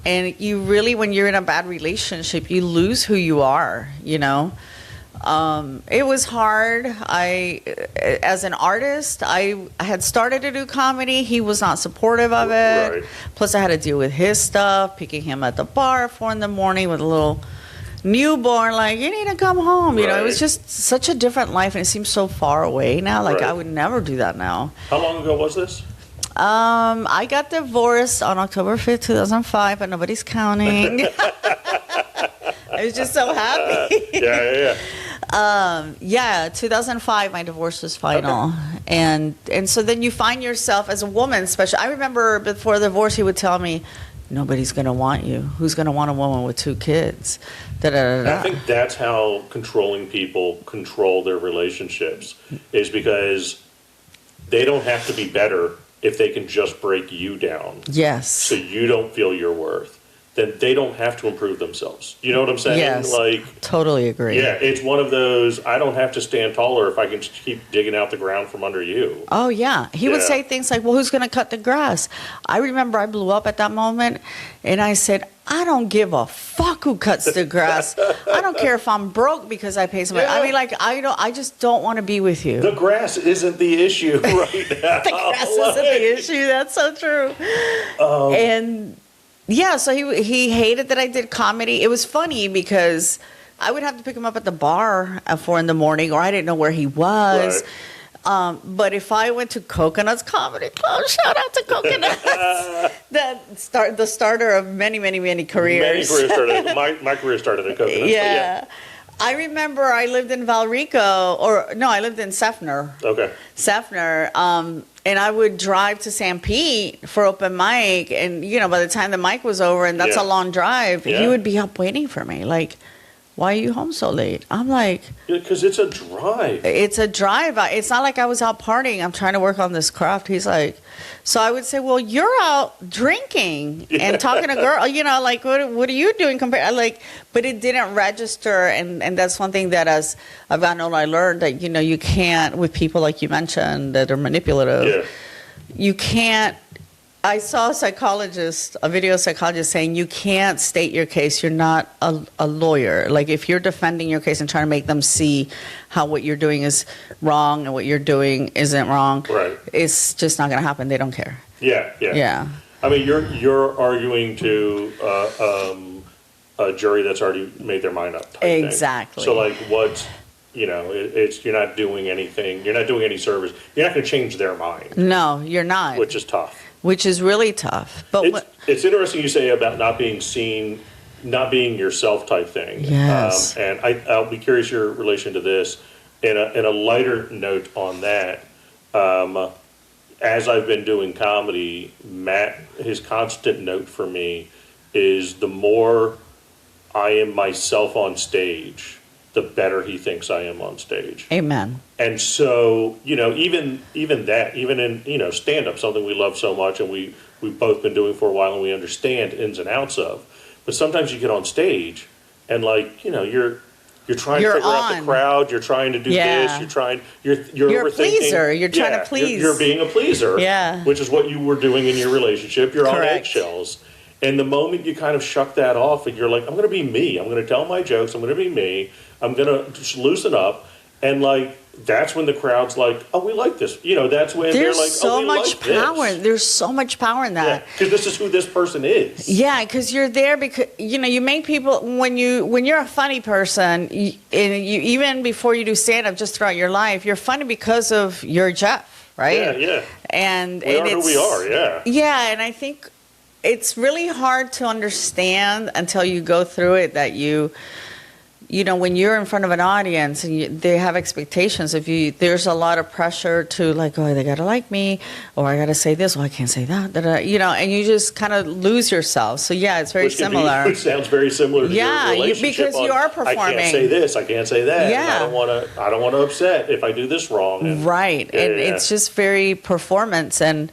S2: and you really, when you're in a bad relationship, you lose who you are, you know? It was hard. As an artist, I had started to do comedy. He was not supportive of it.
S3: Right.
S2: Plus, I had to deal with his stuff, picking him at the bar at 4 a.m. with a little newborn, like, you need to come home. You know, it was
S3: Right.
S2: just such a different life, and it seems so far away now. Like,
S3: Right.
S2: I would never do that now.
S3: How long ago was this?
S2: I got divorced on October 5th, 2005, but nobody's counting. I was just so happy.
S3: Yeah.
S2: 2005, my divorce was final. And so then you find yourself as a woman, especially. I remember before the divorce, he would tell me, nobody's going to want you. Who's going to want a woman with 2 kids?
S3: I think that's how controlling people control their relationships, is because they don't have to be better if they can just break you down
S2: Yes.
S3: so you don't feel your worth. Then they don't have to improve themselves. You know what I'm saying?
S2: Yes.
S3: Like,
S2: Totally agree.
S3: yeah, it's one of those, I don't have to stand taller if I can just keep digging out the ground from under you.
S2: Oh, yeah. He would
S3: Yeah.
S2: say things like, well, who's going to cut the grass? I remember I blew up at that moment, and I said, I don't give a fuck who cuts the grass. I don't care if I'm broke because I pay somebody.
S3: Yeah.
S2: I mean, like, I just don't want to be with you.
S3: The grass isn't the issue right now.
S2: The grass isn't the issue. That's so true. And yeah, so he hated that I did comedy. It was funny because I would have to pick him up at the bar at 4 a.m, or I didn't know where he was.
S3: Right.
S2: But if I went to Coconuts Comedy Club, shout out to Coconuts, the starter of many careers.
S3: Many careers started. My career started at Coconuts.
S2: Yeah. I remember I lived in Valrico, I lived in Sefner.
S3: Okay.
S2: Sefner, and I would drive to San Pete for open mic, and you know, by the time the mic was over, and that's
S3: Yeah.
S2: a long drive,
S3: Yeah.
S2: he would be up waiting for me, like, why are you home so late? I'm like,
S3: Because it's a drive.
S2: it's a drive. It's not like I was out partying. I'm trying to work on this craft. He's like, so I would say, well, you're out drinking and talking to girl, you know, like, what are you doing compared? Like, but it didn't register. And that's one thing that as I've gotten older, I learned that, you know, you can't, with people like you mentioned that are manipulative,
S3: Yeah.
S2: you can't. I saw a video psychologist saying you can't state your case. You're not a lawyer. Like, if you're defending your case and trying to make them see how what you're doing is wrong and what you're doing isn't wrong,
S3: Right.
S2: it's just not going to happen. They don't care.
S3: Yeah.
S2: Yeah.
S3: I mean, you're arguing to a jury that's already made their mind up. Type thing.
S2: Exactly.
S3: So, like, what's, you know, it's you're not doing anything. You're not doing any service. You're not going to change their mind,
S2: No, you're not.
S3: which is tough.
S2: Which is really tough. But
S3: It's interesting you say about not being seen, not being yourself type thing.
S2: Yes.
S3: And I'll be curious your relation to this. In a lighter note on that, as I've been doing comedy, Matt, his constant note for me is the more I am myself on stage, the better he thinks I am on stage.
S2: Amen.
S3: And so, even in, stand-up, something we love so much and we've both been doing for a while and we understand ins and outs of. But sometimes you get on stage and you're trying to figure out the crowd, you're trying to do this, you're
S2: You're a
S3: overthinking.
S2: pleaser, you're trying to please.
S3: You're being a pleaser,
S2: Yeah.
S3: which is what you were doing in your relationship. You're on
S2: Correct.
S3: eggshells. And the moment you kind of shuck that off and you're like, I'm going to be me. I'm going to tell my jokes. I'm going to be me. I'm going to just loosen up. And that's when the crowd's like, oh, we like this. That's when
S2: There's
S3: they're like,
S2: so
S3: oh, we
S2: much
S3: like
S2: power.
S3: this.
S2: There's so much power in that.
S3: Because this is who this person is.
S2: Yeah, because you're there because you make people when you're a funny person, and you even before you do stand up, just throughout your life, you're funny because of your Jeff, right?
S3: Yeah.
S2: And
S3: We are who we are. Yeah.
S2: Yeah, and I think it's really hard to understand until you go through it that when you're in front of an audience and they have expectations of you, there's a lot of pressure to oh, they gotta like me, or I gotta say this, or I can't say that, and you just kind of lose yourself. So yeah, it's very similar.
S3: Which sounds very similar to your relationship.
S2: Because you are performing.
S3: I can't say this, I can't say that.
S2: Yeah.
S3: And I don't want to upset if I do this wrong. And,
S2: right, and it's just very performance. And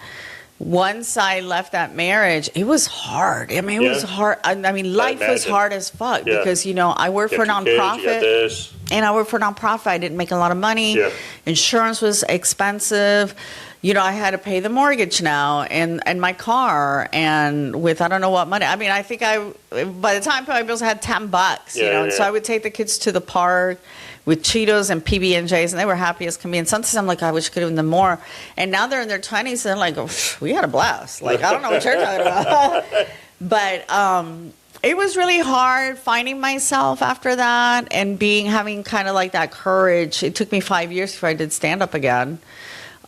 S2: once I left that marriage, it was hard. I mean, it was hard. I mean, life was hard as fuck because, I worked for a nonprofit. And I worked for a nonprofit. I didn't make a lot of money.
S3: Yeah.
S2: Insurance was expensive. I had to pay the mortgage now and my car and with I don't know what money. I mean, I think by the time I paid my bills, I had $10, and so I would take the kids to the park with Cheetos and PB&Js, and they were happy as can be. And sometimes I'm like, I wish I could have done more. And now they're in their 20s, and they're like, oh, we had a blast. I don't know what you're talking about. But it was really hard finding myself after that and having kind of that courage. It took me 5 years before I did stand-up again.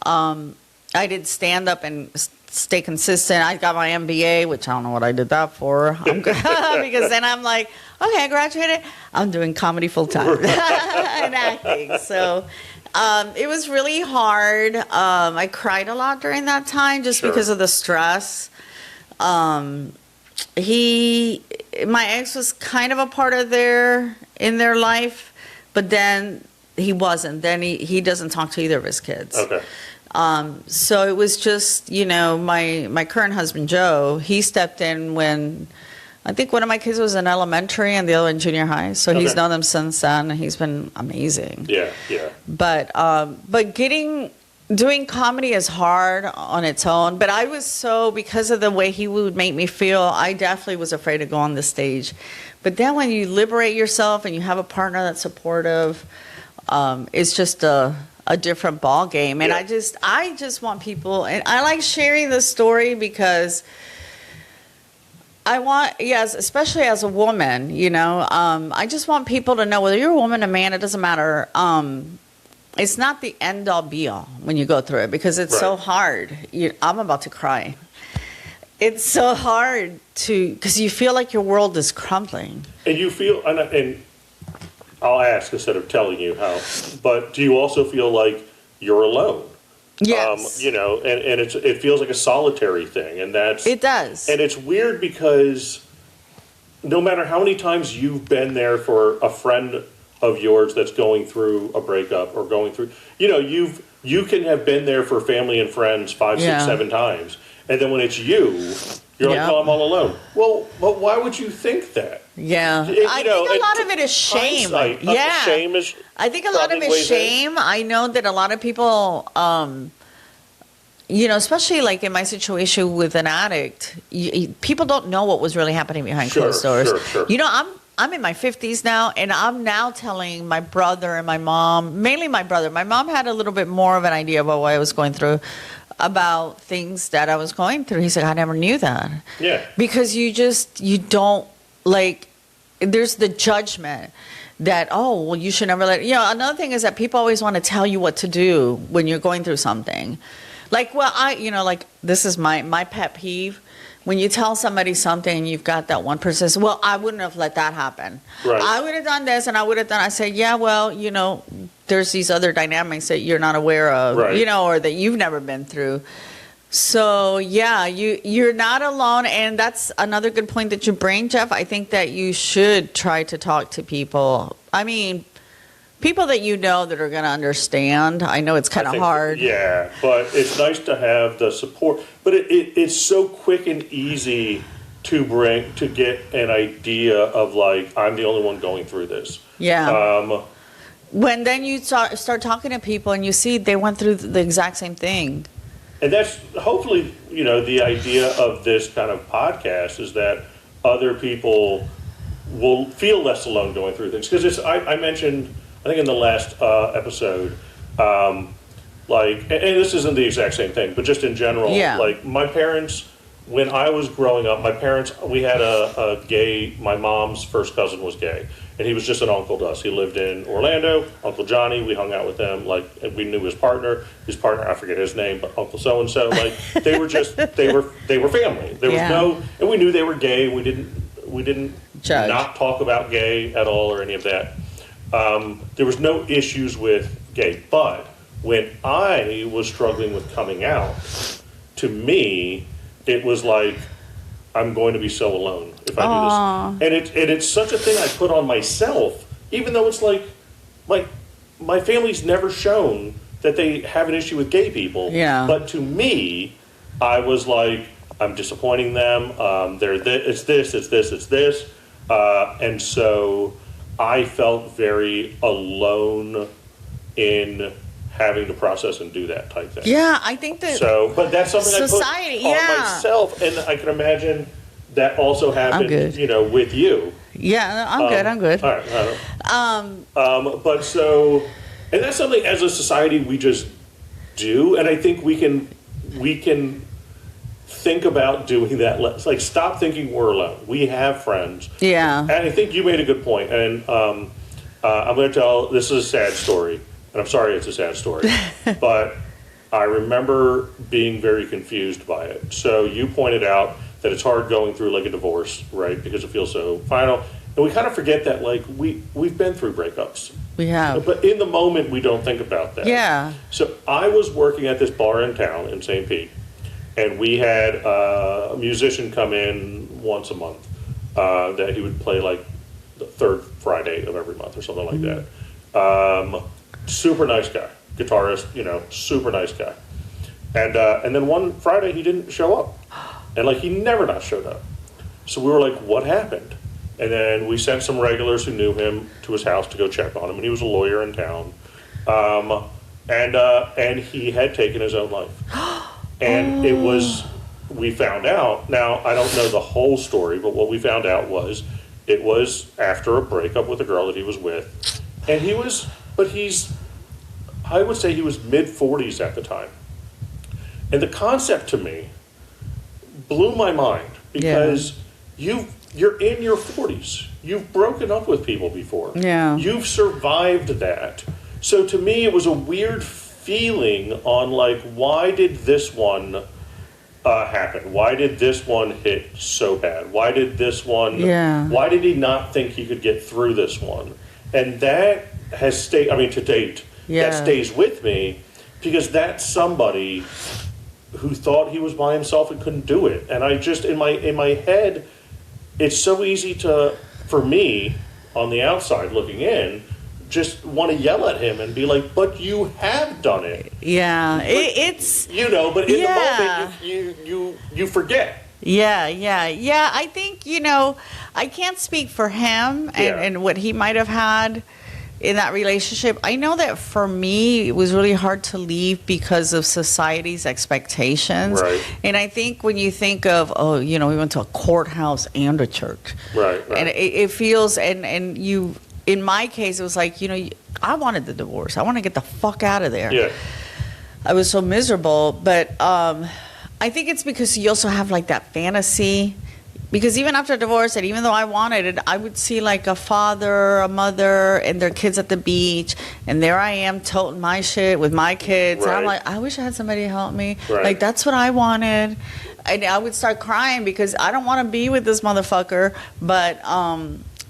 S2: I did stand-up and stay consistent. I got my MBA, which I don't know what I did that for. Because then I'm like, okay, I graduated. I'm doing comedy full-time and acting. So it was really hard. I cried a lot during that time just because of the stress. My ex was kind of a part of in their life, but then he wasn't. Then he doesn't talk to either of his kids.
S3: Okay.
S2: So it was just, my current husband, Joe, he stepped in when I think one of my kids was in elementary and the other in junior high. So he's known them since then, and he's been amazing.
S3: Yeah.
S2: But doing comedy is hard on its own. But I was because of the way he would make me feel, I definitely was afraid to go on the stage. But then when you liberate yourself and you have a partner that's supportive, it's just a different ball game. And I just want people, and I like sharing this story because I want, especially as a woman, I just want people to know whether you're a woman or a man, it doesn't matter. It's not the end all be all when you go through it because it's so hard. I'm about to cry. It's so hard because you feel like your world is crumbling. And you feel,
S3: and I'll ask instead of telling you how, but do you also feel like you're alone?
S2: Yes.
S3: And it feels like a solitary thing, and
S2: it does.
S3: And it's weird because no matter how many times you've been there for a friend of yours that's going through a breakup or going through, you can have been there for family and friends 5, 6, 7 times, and then when it's you're like, oh, I'm all alone. Well, but why would you think that?
S2: Yeah. I think a lot of it is shame.
S3: Shame is.
S2: I think a lot of it is shame. I know that a lot of people, especially like in my situation with an addict, people don't know what was really happening behind closed doors.
S3: Sure.
S2: I'm in my 50s now, and I'm now telling my brother and my mom, mainly my brother. My mom had a little bit more of an idea about what I was going through, about things that I was going through. He's like, I never knew that.
S3: Yeah.
S2: Because you don't, there's the judgment that, oh, well, you should never another thing is that people always want to tell you what to do when you're going through something. This is my pet peeve. When you tell somebody something and you've got that one person says, well, I wouldn't have let that happen.
S3: Right.
S2: I would have done this and I would have done, I said, yeah, well, there's these other dynamics that you're not aware of,
S3: right.
S2: Or that you've never been through. So, yeah, you're not alone. And that's another good point that you bring, Jeff. I think that you should try to talk to people. I mean, people that you know that are going to understand. I know it's kind of hard.
S3: Yeah, but it's nice to have the support. But it's so quick and easy to get an idea of like, I'm the only one going through this.
S2: Yeah. When then you start talking to people and you see they went through the exact same thing.
S3: And that's hopefully, the idea of this kind of podcast is that other people will feel less alone going through things. Because I mentioned, I think in the last episode, and this isn't the exact same thing, but just in general, like my parents, when I was growing up, we had my mom's first cousin was gay. And he was just an uncle to us. He lived in Orlando. Uncle Johnny, we hung out with them. Like, we knew his partner. I forget his name, but Uncle so and so. Like, they were family. There was no, and we knew they were gay. We didn't
S2: judge.
S3: Not talk about gay at all or any of that. There was no issues with gay. But when I was struggling with coming out, to me, it was like, I'm going to be so alone if I do this. And it's such a thing I put on myself, even though it's like my family's never shown that they have an issue with gay people.
S2: Yeah.
S3: But to me, I was like, I'm disappointing them. It's this. And so I felt very alone in having to process and do that type thing.
S2: Yeah, I think that.
S3: So, but that's something
S2: society,
S3: I put on myself, and I can imagine that also happened, with you.
S2: Yeah, I'm good.
S3: All right. But so, and that's something as a society we just do, and I think we can think about doing that. It's like, stop thinking we're alone. We have friends.
S2: Yeah.
S3: And I think you made a good point, and I'm going to tell. This is a sad story. And I'm sorry it's a sad story, but I remember being very confused by it. So you pointed out that it's hard going through like a divorce, right? Because it feels so final. And we kind of forget that like we've been through breakups.
S2: We have.
S3: But in the moment, we don't think about that.
S2: Yeah.
S3: So I was working at this bar in town in St. Pete, and we had a musician come in once a month that he would play like the third Friday of every month or something like that. Super nice guy, guitarist, super nice guy. And then one Friday he didn't show up. And like he never not showed up. So we were like, what happened? And then we sent some regulars who knew him to his house to go check on him. And he was a lawyer in town. And he had taken his own life. And we found out, now I don't know the whole story, but what we found out was it was after a breakup with a girl that he was with. And I would say he was mid-40s at the time. And the concept to me blew my mind because you're in your 40s. You've broken up with people before.
S2: Yeah.
S3: You've survived that. So to me, it was a weird feeling on like, why did this one happen? Why did this one hit so bad? Why did this one, why did he not think he could get through this one? And that has stayed, to date, that stays with me because that's somebody who thought he was by himself and couldn't do it. And I just, in my head, it's so easy for me, on the outside looking in, just want to yell at him and be like, but you have done it.
S2: Yeah,
S3: but,
S2: it's...
S3: but in the moment, you forget.
S2: Yeah. I think, I can't speak for him and what he might have had in that relationship. I know that for me, it was really hard to leave because of society's expectations.
S3: Right.
S2: And I think when you think of, we went to a courthouse and a church.
S3: Right.
S2: And it feels, and you, in my case, it was like, I wanted the divorce. I want to get the fuck out of there.
S3: Yeah.
S2: I was so miserable. But I think it's because you also have like that fantasy. Because even after divorce, and even though I wanted it, I would see like a father, a mother, and their kids at the beach, and there I am toting my shit with my kids.
S3: Right.
S2: And I'm like, I wish I had somebody to help me.
S3: Right.
S2: Like, that's what I wanted. And I would start crying because I don't want to be with this motherfucker, but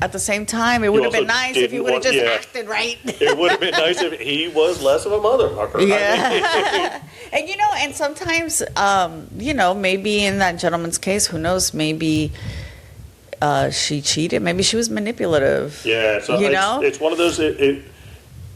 S2: at the same time, it would have been nice if he would have just acted right.
S3: It would have been nice if he was less of a motherfucker.
S2: Yeah. And, and sometimes, maybe in that gentleman's case, who knows, maybe she cheated. Maybe she was manipulative.
S3: Yeah. So it's one of those,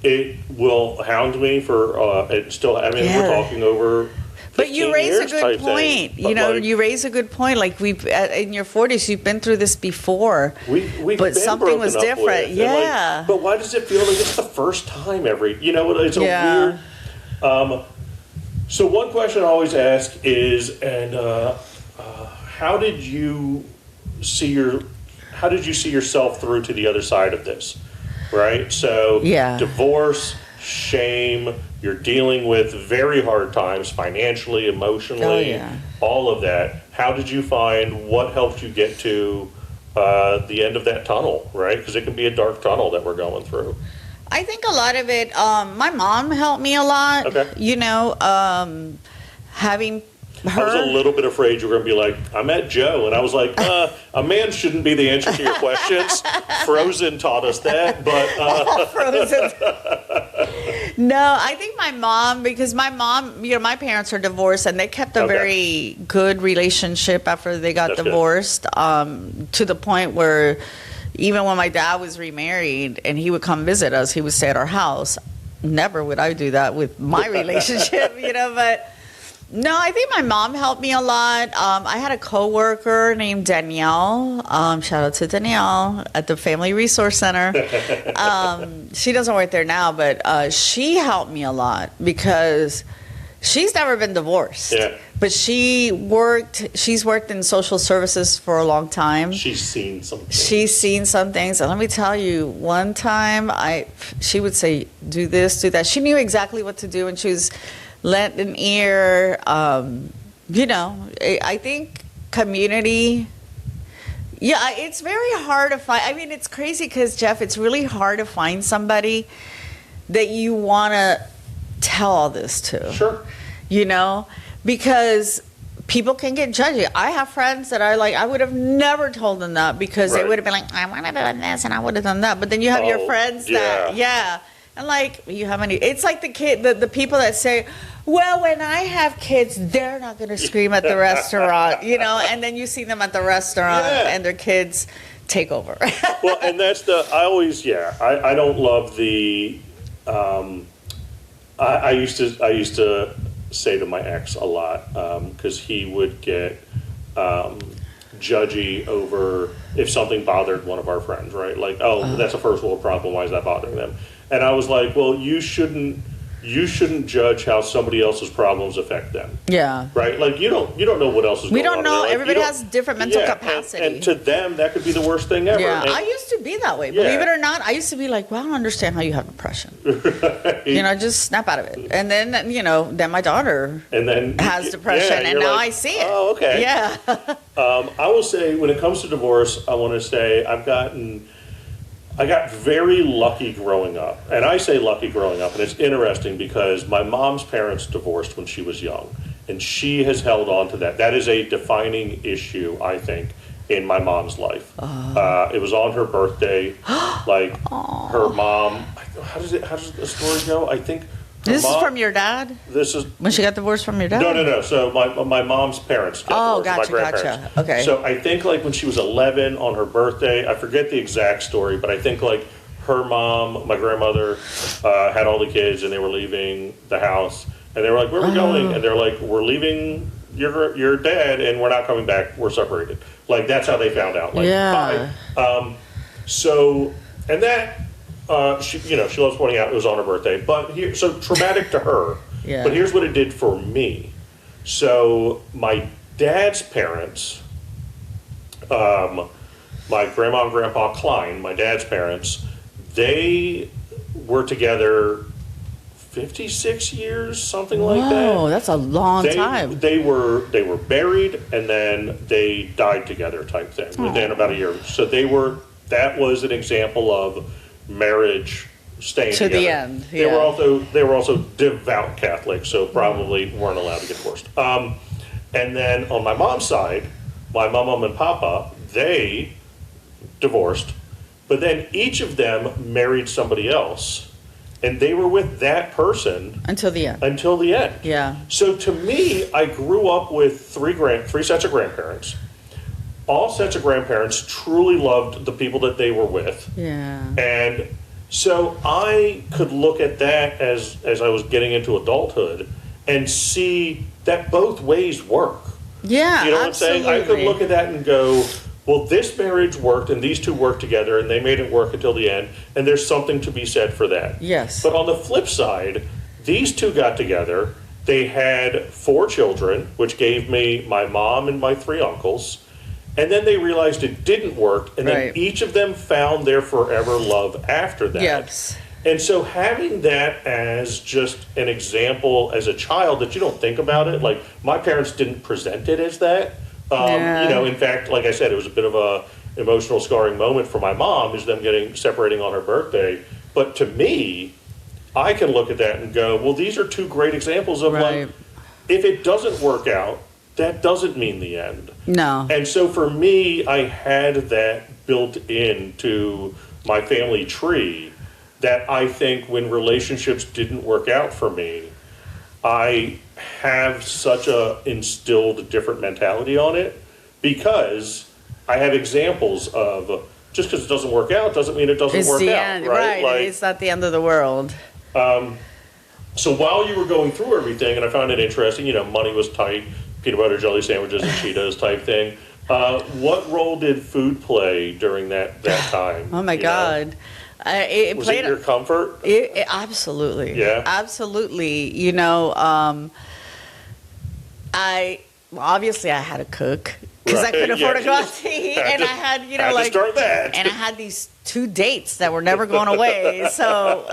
S3: it will hound me for it still. I mean, we're talking over.
S2: But you raise a good point.
S3: You
S2: know, you raise a good point. Like in your 40s, you've been through this before.
S3: We've
S2: but
S3: been
S2: something was different.
S3: Yeah. But why does it feel like it's the first time every? You know, it's a weird. So one question I always ask is, how did you see yourself through to the other side of this? Right. So divorce, shame. You're dealing with very hard times financially, emotionally, all of that. How did you find what helped you get to the end of that tunnel, right? Because it can be a dark tunnel that we're going through.
S2: I think a lot of it, my mom helped me a lot.
S3: Okay.
S2: You know, having her.
S3: I was a little bit afraid you were going to be like, I met Joe, and I was like, a man shouldn't be the answer to your questions. Frozen taught us that, but
S2: Frozen. No, I think my mom, because my mom, you know, my parents are divorced, and they kept a very good relationship after they got divorced, to the point where even when my dad was remarried and he would come visit us, he would stay at our house. Never would I do that with my relationship, you know, but no, I think my mom helped me a lot. I had a coworker named Danielle. Shout out to Danielle at the Family Resource Center. She doesn't work there now, but she helped me a lot because she's never been divorced.
S3: Yeah.
S2: But she's worked in social services for a long time.
S3: She's seen some things.
S2: She's seen some things. And let me tell you, one time she would say, do this, do that. She knew exactly what to do, and she was lent an ear. You know, I think community. Yeah, it's very hard to find. I mean, it's crazy because, Jeff, it's really hard to find somebody that you want to tell all this to.
S3: Sure.
S2: You know, because people can get judgy. I have friends that are like, I would have never told them that because they would have been like, I want to do this and I would have done that. But then you have your friends that, and like, you have any, it's like the people that say, well, when I have kids, they're not going to scream at the restaurant, you know, and then you see them at the restaurant and their kids take over.
S3: Well, and that's I don't love the, I used to say to my ex a lot, because he would get judgy over if something bothered one of our friends, right? Like, that's a first world problem, why is that bothering them? And I was like, well, you shouldn't judge how somebody else's problems affect them.
S2: Yeah.
S3: Right? Like, you don't know what else is going on.
S2: We don't know.
S3: Like,
S2: everybody has different mental capacity.
S3: And to them, that could be the worst thing ever.
S2: Yeah.
S3: And
S2: I used to be that way. Believe it or not, I used to be like, well, I don't understand how you have depression. You know, just snap out of it. And then, you know, then my daughter has depression, and now I see it.
S3: Oh, okay.
S2: Yeah.
S3: I will say, when it comes to divorce, I want to say I got very lucky growing up. And I say lucky growing up, and it's interesting because my mom's parents divorced when she was young, and she has held on to that. That is a defining issue, I think, in my mom's life. It was on her birthday. Like, her mom, how does the story go? I think
S2: This is from your dad?
S3: This is
S2: when she got divorced from your dad?
S3: No. So my mom's parents got divorced. My grandparents.
S2: Gotcha. Okay.
S3: So I think like when she was 11 on her birthday, I forget the exact story, but I think like her mom, my grandmother, had all the kids and they were leaving the house and they were like, "Where are we going?" And they're like, "We're leaving your dad and we're not coming back. We're separated." Like that's how they found out. Like,
S2: yeah.
S3: Bye. So and that. She loves pointing out it was on her birthday, but so traumatic to her.
S2: Yeah.
S3: But here's what it did for me. So my dad's parents, my grandma and grandpa Klein, my dad's parents, they were together 56 years, something like that.
S2: Oh, that's a long time.
S3: They were buried and then they died together, type thing, within about a year. So that was an example of marriage staying
S2: to
S3: together.
S2: The end.
S3: They were also devout Catholics, so probably weren't allowed to get divorced. And then on my mom's side, my mom and papa, they divorced, but then each of them married somebody else, and they were with that person
S2: until the end.
S3: Yeah. So to me, I grew up with three sets of grandparents. All sets of grandparents truly loved the people that they were with.
S2: Yeah.
S3: And So I could look at that as I was getting into adulthood and see that both ways work.
S2: Yeah,
S3: You know what
S2: absolutely.
S3: I'm saying? I could look at that and go, well, this marriage worked and these two worked together and they made it work until the end, and there's something to be said for that.
S2: Yes.
S3: But on the flip side, these two got together. They had 4 children, which gave me my mom and my 3 uncles. And then they realized it didn't work, and then
S2: Right.
S3: each of them found their forever love after that.
S2: Yes.
S3: And so having that as just an example as a child that you don't think about it, like my parents didn't present it as that.
S2: Yeah.
S3: You know, in fact, like I said, it was a bit of a emotional scarring moment for my mom, is them separating on her birthday. But to me, I can look at that and go, well, these are 2 great examples of
S2: Right.
S3: like, if it doesn't work out, that doesn't mean the end.
S2: No.
S3: And so for me, I had that built into my family tree, that I think when relationships didn't work out for me, I have such a instilled different mentality on it, because I have examples of just because it doesn't work out doesn't mean it doesn't
S2: It's
S3: work
S2: the
S3: out,
S2: end,
S3: right? Like,
S2: it's not the end of the world.
S3: so while you were going through everything, and I found it interesting, you know, money was tight, peanut butter jelly sandwiches and Cheetos type thing. What role did food play during that time?
S2: Oh my
S3: you know?
S2: God. It
S3: Was
S2: played
S3: it your comfort?
S2: absolutely.
S3: Yeah.
S2: Absolutely. You know, obviously I had to cook because I
S3: Right.
S2: couldn't afford
S3: Yeah,
S2: to go out
S3: just
S2: to eat,
S3: had
S2: and
S3: to-
S2: I had, you know,
S3: had to
S2: like,
S3: start that.
S2: and I had these 2 dates that were never going away. So,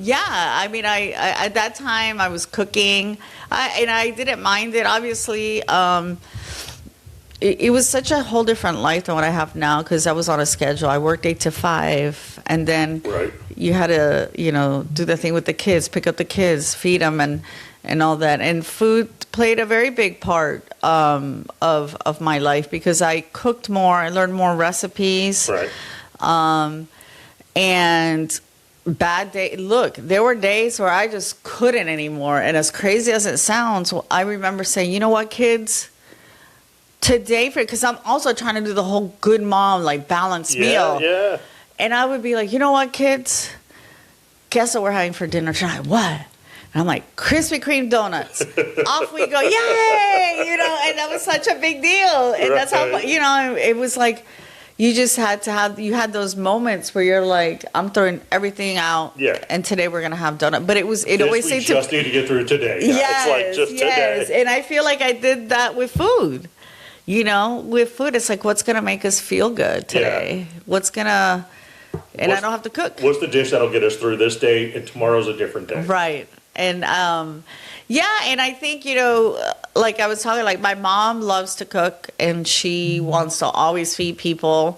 S2: yeah, I mean, I at that time I was cooking, and I didn't mind it. Obviously, it was such a whole different life than what I have now, because I was on a schedule. I worked 8 to 5, and then
S3: Right.
S2: you had to, you know, do the thing with the kids, pick up the kids, feed them, and all that. And food played a very big part of my life, because I cooked more, I learned more recipes.
S3: Right.
S2: And bad day. Look, there were days where I just couldn't anymore. And as crazy as it sounds, I remember saying, you know what, kids? Today, because I'm also trying to do the whole good mom, like balanced meal.
S3: Yeah.
S2: And I would be like, you know what, kids? Guess what we're having for dinner tonight? What? And I'm like, Krispy Kreme donuts. Off we go. Yay! You know, and that was such a big deal. And that's how,
S3: Right.
S2: you know, it was like, you just had to have, you had those moments where you're like, I'm throwing everything out.
S3: Yeah.
S2: And today we're going to have donut. But it always
S3: We
S2: seemed
S3: just need to get through today. Yeah,
S2: Yes,
S3: it's like just
S2: yes.
S3: today.
S2: And I feel like I did that with food. You know, with food, it's like, what's going to make us feel good today? What's going to, and I don't have to cook.
S3: What's the dish that'll get us through this day, and tomorrow's a different day?
S2: Right. And, yeah, and I think, you know, like I was talking, like my mom loves to cook, and she wants to always feed people.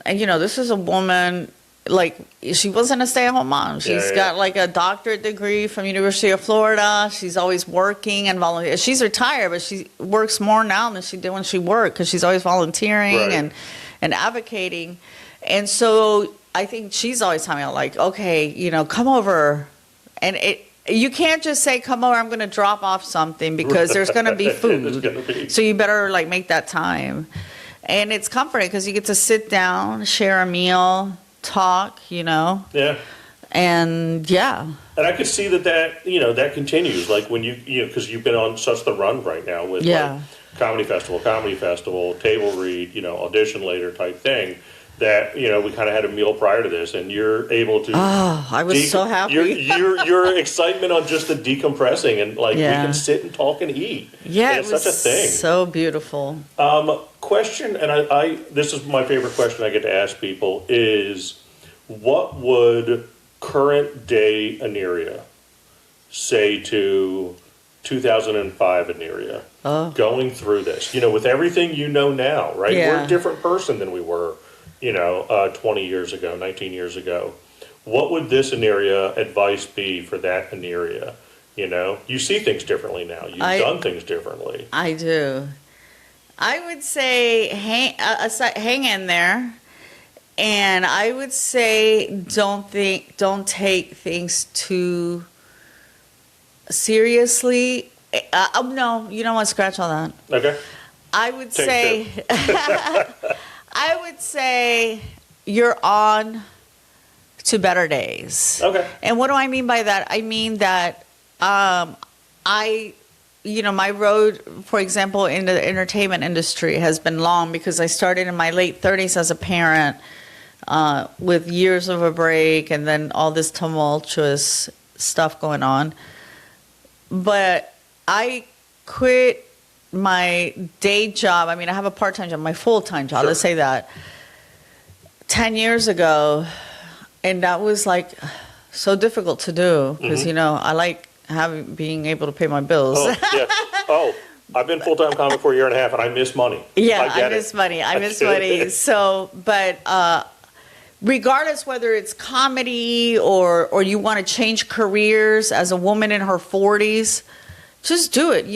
S2: And, you know, this is a woman, like, she wasn't a stay-at-home mom. She's got like a doctorate degree from University of Florida. She's always working and volunteering. She's retired, but she works more now than she did when she worked, because she's always volunteering
S3: Right.
S2: and advocating. And so I think she's always telling me, like, okay, you know, come over. And you can't just say, come over, I'm going to drop off something, because there's going to be
S3: There's
S2: food.
S3: gonna be.
S2: So you better like make that time. And it's comforting because you get to sit down, share a meal, talk, you know,
S3: Yeah.
S2: and yeah.
S3: And I could see that you know, that continues. Like when you know, because you've been on such the run right now with
S2: Yeah.
S3: like comedy festival, table read, you know, audition later type thing. That, you know, we kind of had a meal prior to this, and you're able to.
S2: Oh, I was so happy.
S3: Your excitement on just the decompressing, and like
S2: Yeah.
S3: we can sit and talk and eat.
S2: Yeah,
S3: And
S2: it
S3: it's
S2: was
S3: such a thing.
S2: so beautiful.
S3: Question, and I this is my favorite question I get to ask people is, what would current day Aniria say to 2005 Aniria going through this? You know, with everything you know now, right?
S2: Yeah.
S3: We're a different person than we were, you know, 20 years ago, 19 years ago. What would this Aniria advice be for that Aniria? You know, you see things differently now. You've done things differently.
S2: I do. I would say hang in there, and I would say don't take things too seriously. No, you don't want to scratch all that.
S3: Okay.
S2: I would
S3: Take
S2: say I would say you're on to better days.
S3: Okay.
S2: And what do I mean by that? I mean that my road, for example, in the entertainment industry has been long because I started in my late 30s as a parent with years of a break and then all this tumultuous stuff going on. But I quit my day job. I mean, I have a part-time job, my full-time job, let's say that, 10 years ago. And that was like so difficult to do because, I like being able to pay my bills.
S3: Oh, yeah. Oh, I've been full-time comic for a year and a half, and I miss money.
S2: Yeah, I miss money. So, but regardless whether it's comedy or you want to change careers as a woman in her 40s, just do it.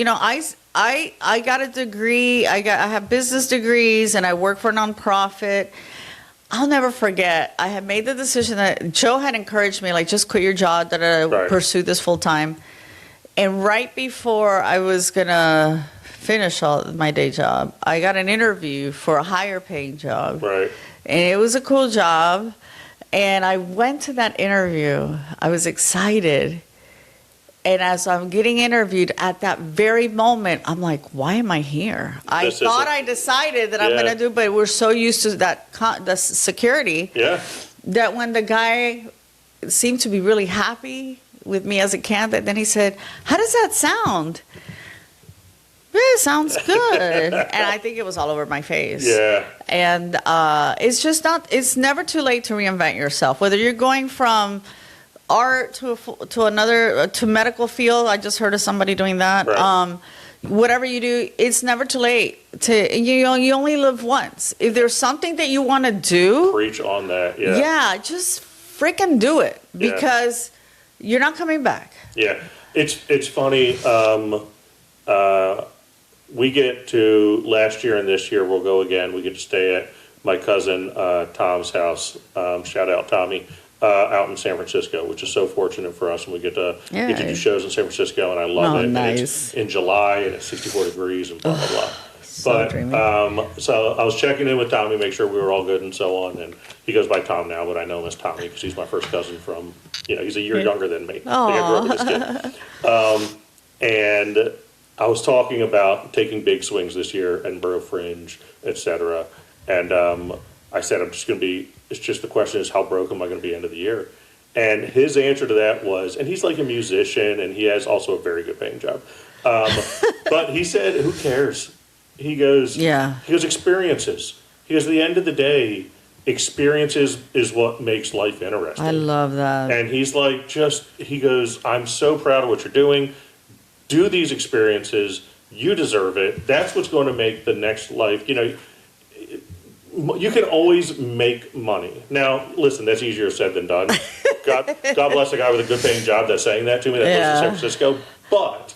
S2: I got a degree. I have business degrees, and I work for a nonprofit. I'll never forget. I had made the decision that Joe had encouraged me, like, just quit your job,
S3: Right.
S2: pursue this full time. And right before I was going to finish my day job, I got an interview for a higher paying job.
S3: Right.
S2: And it was a cool job. And I went to that interview. I was excited. And as I'm getting interviewed at that very moment, I'm like, why am I here? I thought I decided that I'm going to do, but we're so used to the security that when the guy seemed to be really happy with me as a candidate, then he said, how does that sound? Yeah, it sounds good. And I think it was all over my face.
S3: Yeah.
S2: And it's never too late to reinvent yourself. Whether you're going from art to medical field. I just heard of somebody doing that.
S3: Right.
S2: Whatever you do, it's never too late you only live once. If there's something that you want to do,
S3: Preach on that. Yeah.
S2: just freaking do it because you're not coming back.
S3: Yeah. It's funny. We get to last year and this year we'll go again. We get to stay at my cousin Tom's house. Shout out Tommy. Out in San Francisco, which is so fortunate for us, and we get to do shows in San Francisco, and I love it.
S2: Nice.
S3: And it's in July, and it's 64 degrees, and blah blah blah.
S2: So
S3: So I was checking in with Tommy, make sure we were all good and so on. And he goes by Tom now, but I know him as Tommy because he's my first cousin from. He's a year younger than me. I grew up with this kid. And I was talking about taking big swings this year and Borough Fringe, etc. And I said I'm just going to be. It's just the question is how broke am I going to be end of the year? And his answer to that was, and he's like a musician, and he has also a very good paying job. But he said, "Who cares?" He goes, experiences. He goes, at the end of the day, experiences is what makes life interesting.
S2: I love that.
S3: And he's like, he goes, I'm so proud of what you're doing. Do these experiences. You deserve it. That's what's going to make the next life, you can always make money. Now, listen, that's easier said than done. God bless a guy with a good paying job that's saying that to me that lives in San Francisco. But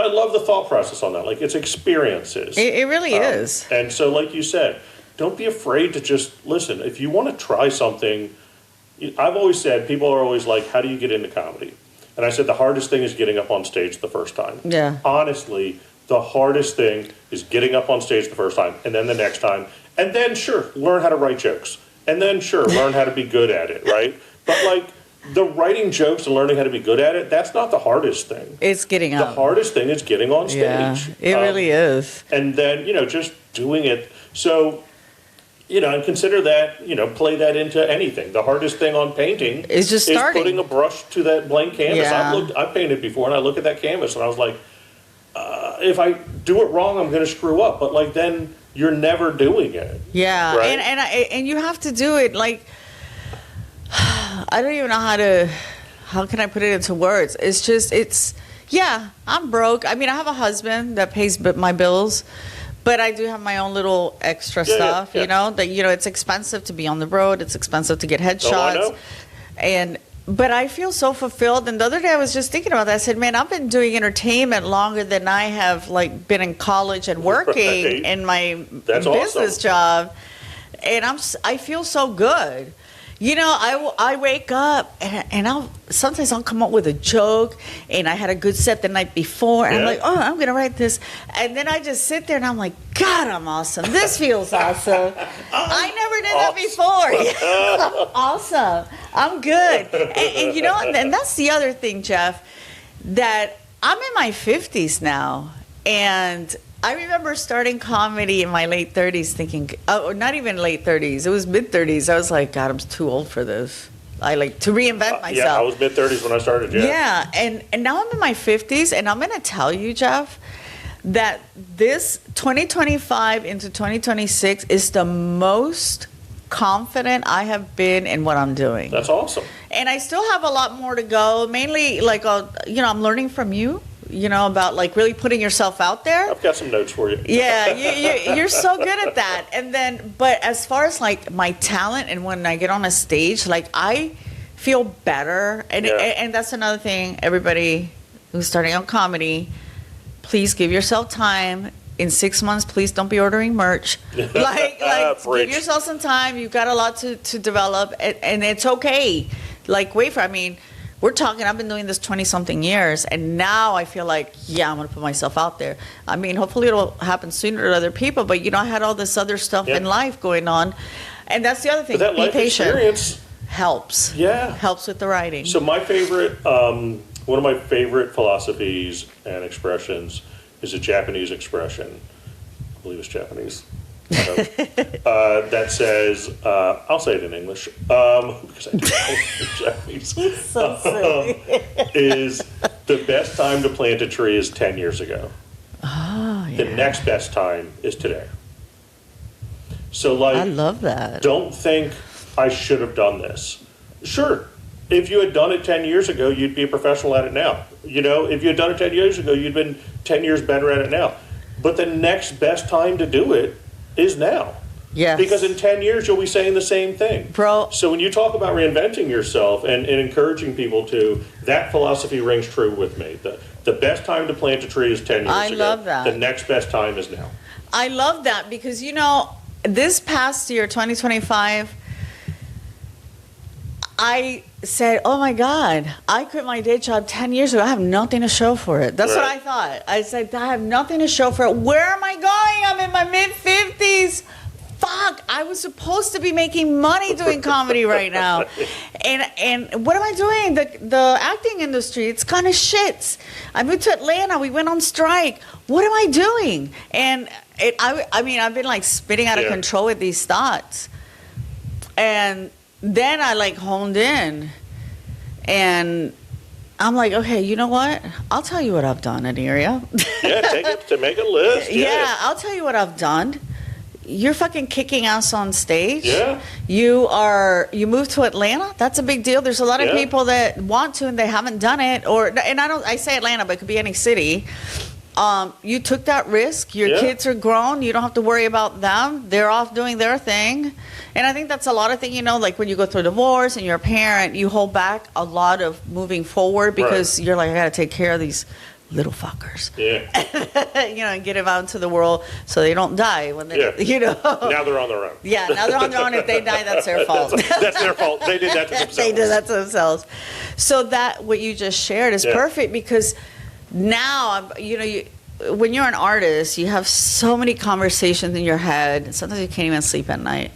S3: I love the thought process on that. Like, it's experiences.
S2: It really is.
S3: And so, like you said, don't be afraid to just listen. If you want to try something, I've always said, people are always like, how do you get into comedy? And I said, the hardest thing is getting up on stage the first time.
S2: Yeah.
S3: Honestly, the hardest thing is getting up on stage the first time, and then the next time, and then learn how to write jokes, and then learn how to be good at it, right? But like the writing jokes and learning how to be good at it, that's not the hardest thing.
S2: It's getting up.
S3: The hardest thing is getting on stage.
S2: Yeah, it really is.
S3: And then just doing it. So and consider that play that into anything. The hardest thing on painting
S2: is just starting.
S3: Putting a brush to that blank canvas.
S2: Yeah.
S3: I've painted before, and I look at that canvas, and I was like. If I do it wrong, I'm going to screw up. But like then you're never doing it. Yeah, right?
S2: and you have to do it like I don't even know how can I put it into words. I'm broke. I mean, I have a husband that pays my bills, but I do have my own little extra stuff.
S3: Yeah.
S2: That it's expensive to be on the road. It's expensive to get headshots, But I feel so fulfilled. And the other day I was just thinking about that. I said, man, I've been doing entertainment longer than I have been in college and working in my business job. And I feel so good. You know, I wake up and sometimes I'll come up with a joke, and I had a good set the night before, and I'm like, oh, I'm gonna write this, and then I just sit there and I'm like, God, I'm awesome. This feels awesome. I never did that before. Yeah, I'm awesome. I'm good. And you know, and that's the other thing, Jeff, that I'm in my 50s now, and I remember starting comedy in my late 30s thinking, oh, not even late 30s, it was mid 30s. I was like, God, I'm too old for this. I like to reinvent myself.
S3: Yeah, I was mid 30s when I started,
S2: Yeah, and now I'm in my 50s, and I'm going to tell you, Jeff, that this 2025 into 2026 is the most confident I have been in what I'm doing.
S3: That's awesome.
S2: And I still have a lot more to go, mainly like, you know, I'm learning from you. You know, about like really putting yourself out there.
S3: I've got some notes for you.
S2: Yeah, you're so good at that. And then, but as far as like my talent and when I get on a stage, like I feel better. And that's another thing, everybody who's starting out comedy, please give yourself time. In 6 months, please don't be ordering merch. Like give yourself some time. You've got a lot to develop, and it's okay. Like, wait for, I mean, we're talking, I've been doing this 20-something years, and now I feel like, yeah, I'm going to put myself out there. I mean, hopefully it'll happen sooner to other people, but, you know, I had all this other stuff in life going on, and that's the other thing.
S3: But that
S2: be
S3: life
S2: patient.
S3: experience
S2: Helps.
S3: Yeah.
S2: Helps with the writing.
S3: So my favorite, one of my favorite philosophies and expressions is a Japanese expression. I believe it's Japanese. That says, I'll say it in English, because I don't know Japanese.
S2: So silly.
S3: Is the best time to plant a tree is 10 years ago.
S2: Oh, yeah.
S3: The next best time is today. So, like,
S2: I love that.
S3: Don't think I should have done this. Sure, if you had done it 10 years ago, you'd be a professional at it now. You know, if you had done it 10 years ago, you'd been 10 years better at it now. But the next best time to do it is now.
S2: Yes.
S3: Because in 10 years, you'll be saying the same thing.
S2: Bro.
S3: So when you talk about reinventing yourself and encouraging people to, that philosophy rings true with me. The best time to plant a tree is 10 years ago.
S2: I love that.
S3: The next best time is now.
S2: I love that because, you know, this past year, 2025, I said, oh my God, I quit my day job 10 years ago. I have nothing to show for it. That's what I thought. I said, I have nothing to show for it. Where am I going? I'm in my mid-50s. Fuck, I was supposed to be making money doing comedy right now. And what am I doing? The acting industry, it's kind of shit. I moved to Atlanta. We went on strike. What am I doing? And I mean, I've been like spinning out of control with these thoughts. And then I like honed in, and I'm like, okay, you know what? I'll tell you what I've done, Aniria.
S3: Yeah, take it to make a list.
S2: Yeah, I'll tell you what I've done. You're fucking kicking ass on stage.
S3: Yeah.
S2: You moved to Atlanta. That's a big deal. There's a lot of people that want to and they haven't done it. I say Atlanta, but it could be any city. You took that risk. Your kids are grown. You don't have to worry about them. They're off doing their thing. And I think that's a lot of things, you know, like when you go through divorce and you're a parent, you hold back a lot of moving forward because you're like, I got to take care of these little fuckers.
S3: Yeah.
S2: You know, and get them out into the world so they don't die when they, you know.
S3: Now they're on their own.
S2: Yeah, now they're on their own. If they die, that's their fault.
S3: That's their fault. They did that to themselves.
S2: They did that to themselves. So that, what you just shared is perfect because now, you know, when you're an artist, you have so many conversations in your head. And sometimes you can't even sleep at night.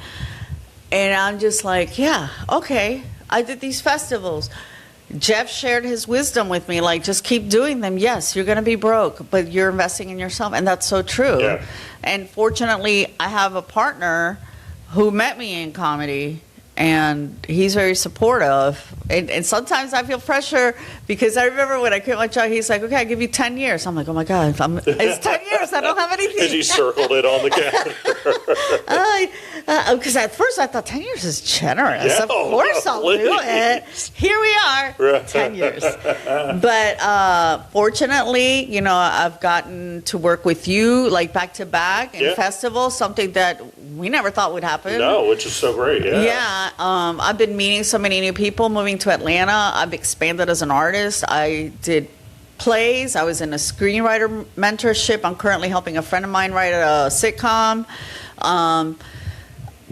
S2: And I'm just like, yeah, okay. I did these festivals. Jeff shared his wisdom with me, like, just keep doing them. Yes, you're going to be broke, but you're investing in yourself. And that's so true.
S3: Yeah.
S2: And fortunately, I have a partner who met me in comedy, and he's very supportive. And sometimes I feel pressure because I remember when I quit my job, he's like, okay, I'll give you 10 years. I'm like, oh my God, it's 10 years. I don't have anything.
S3: Because he circled it on the calendar.
S2: Because at first I thought 10 years is generous.
S3: Yeah,
S2: of course I'll do it. Here we are, 10 years. But fortunately, you know, I've gotten to work with you like back to back in festivals, something that we never thought would happen.
S3: No, which is so great.
S2: Yeah. I've been meeting so many new people, moving to Atlanta. I've expanded as an artist. I did plays. I was in a screenwriter mentorship. I'm currently helping a friend of mine write a sitcom.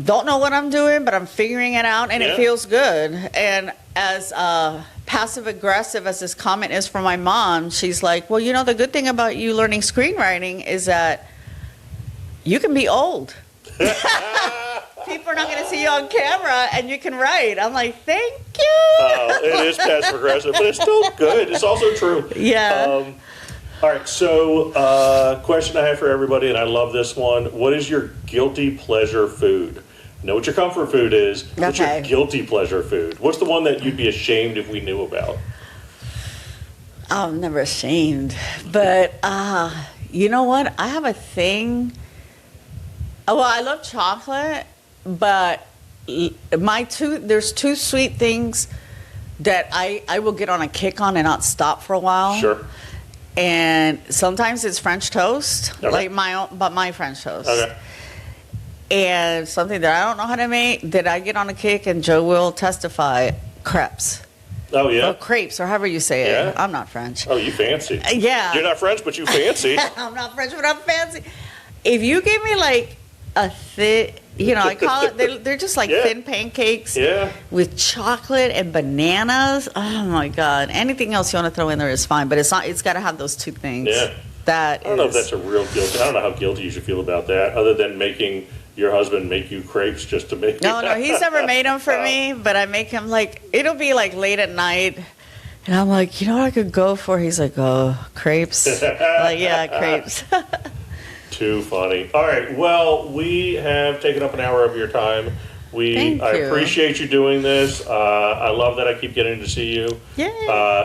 S2: don't know what I'm doing, but I'm figuring it out, and
S3: Yeah.
S2: it feels good. And as passive aggressive as this comment is from my mom, she's like, well, you know, the good thing about you learning screenwriting is that you can be old. People are not going to see you on camera, and you can write. I'm like, thank you.
S3: It is passive aggressive, but it's still good. It's also true.
S2: Yeah.
S3: All right, so question I have for everybody, and I love this one. What is your guilty pleasure food? I know what your comfort food is. What's your
S2: Okay.
S3: guilty pleasure food? What's the one that you'd be ashamed if we knew about?
S2: I'm never ashamed. But you know what? I have a thing. Oh, well, I love chocolate, but there's two sweet things that I will get on a kick on and not stop for a while.
S3: Sure.
S2: And sometimes it's French toast,
S3: Okay.
S2: like my French toast.
S3: Okay.
S2: And something that I don't know how to make, that I get on a kick, and Joe will testify, crepes.
S3: Oh, yeah?
S2: Or crepes, or however you say it.
S3: Yeah?
S2: I'm not French.
S3: Oh, you fancy.
S2: Yeah.
S3: You're not French, but you fancy.
S2: I'm not French, but I'm fancy. If you give me like a thin, I call it, they're just like
S3: Yeah.
S2: thin pancakes
S3: Yeah.
S2: with chocolate and bananas. Oh my God. Anything else you want to throw in there is fine, but it's got to have those two things.
S3: Yeah.
S2: That
S3: I don't know if that's a real guilty. I don't know how guilty you should feel about that, other than making your husband make you crepes just to make.
S2: No, he's never made them for me, but I make him it'll be like late at night. And I'm like, you know what I could go for? He's like, oh, crepes. Like, yeah, crepes.
S3: Too funny. All right. Well, we have taken up an hour of your time.
S2: Thank
S3: I
S2: you.
S3: appreciate you doing this. I love that I keep getting to see you.
S2: Yay.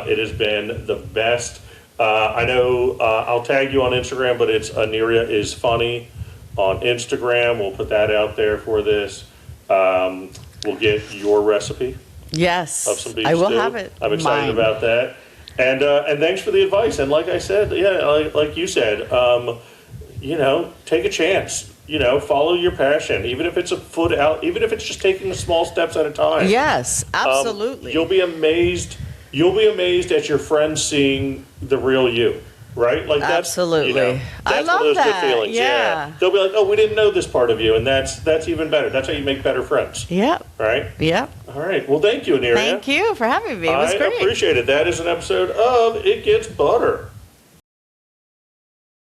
S3: It has been the best. I know I'll tag you on Instagram, but it's Aniria is funny on Instagram. We'll put that out there for this. We'll get your recipe
S2: Yes.
S3: of some beef
S2: I will
S3: stew.
S2: have it.
S3: I'm excited
S2: Mine.
S3: about that. And thanks for the advice. And like I said, like you said, take a chance. Follow your passion, even if it's a foot out, even if it's just taking the small steps at a time.
S2: Yes, absolutely.
S3: You'll be amazed. You'll be amazed at your friends seeing the real you. Right? Like that's
S2: Absolutely.
S3: That's
S2: I
S3: one
S2: love
S3: of those
S2: that.
S3: good feelings.
S2: Yeah.
S3: They'll be like, "Oh, we didn't know this part of you," and that's even better. That's how you make better friends.
S2: Yep.
S3: Right?
S2: Yep.
S3: All right. Well, thank you, Aniria.
S2: Thank you for having me. It was
S3: I
S2: great.
S3: appreciate it. That is an episode of It Gets Butter.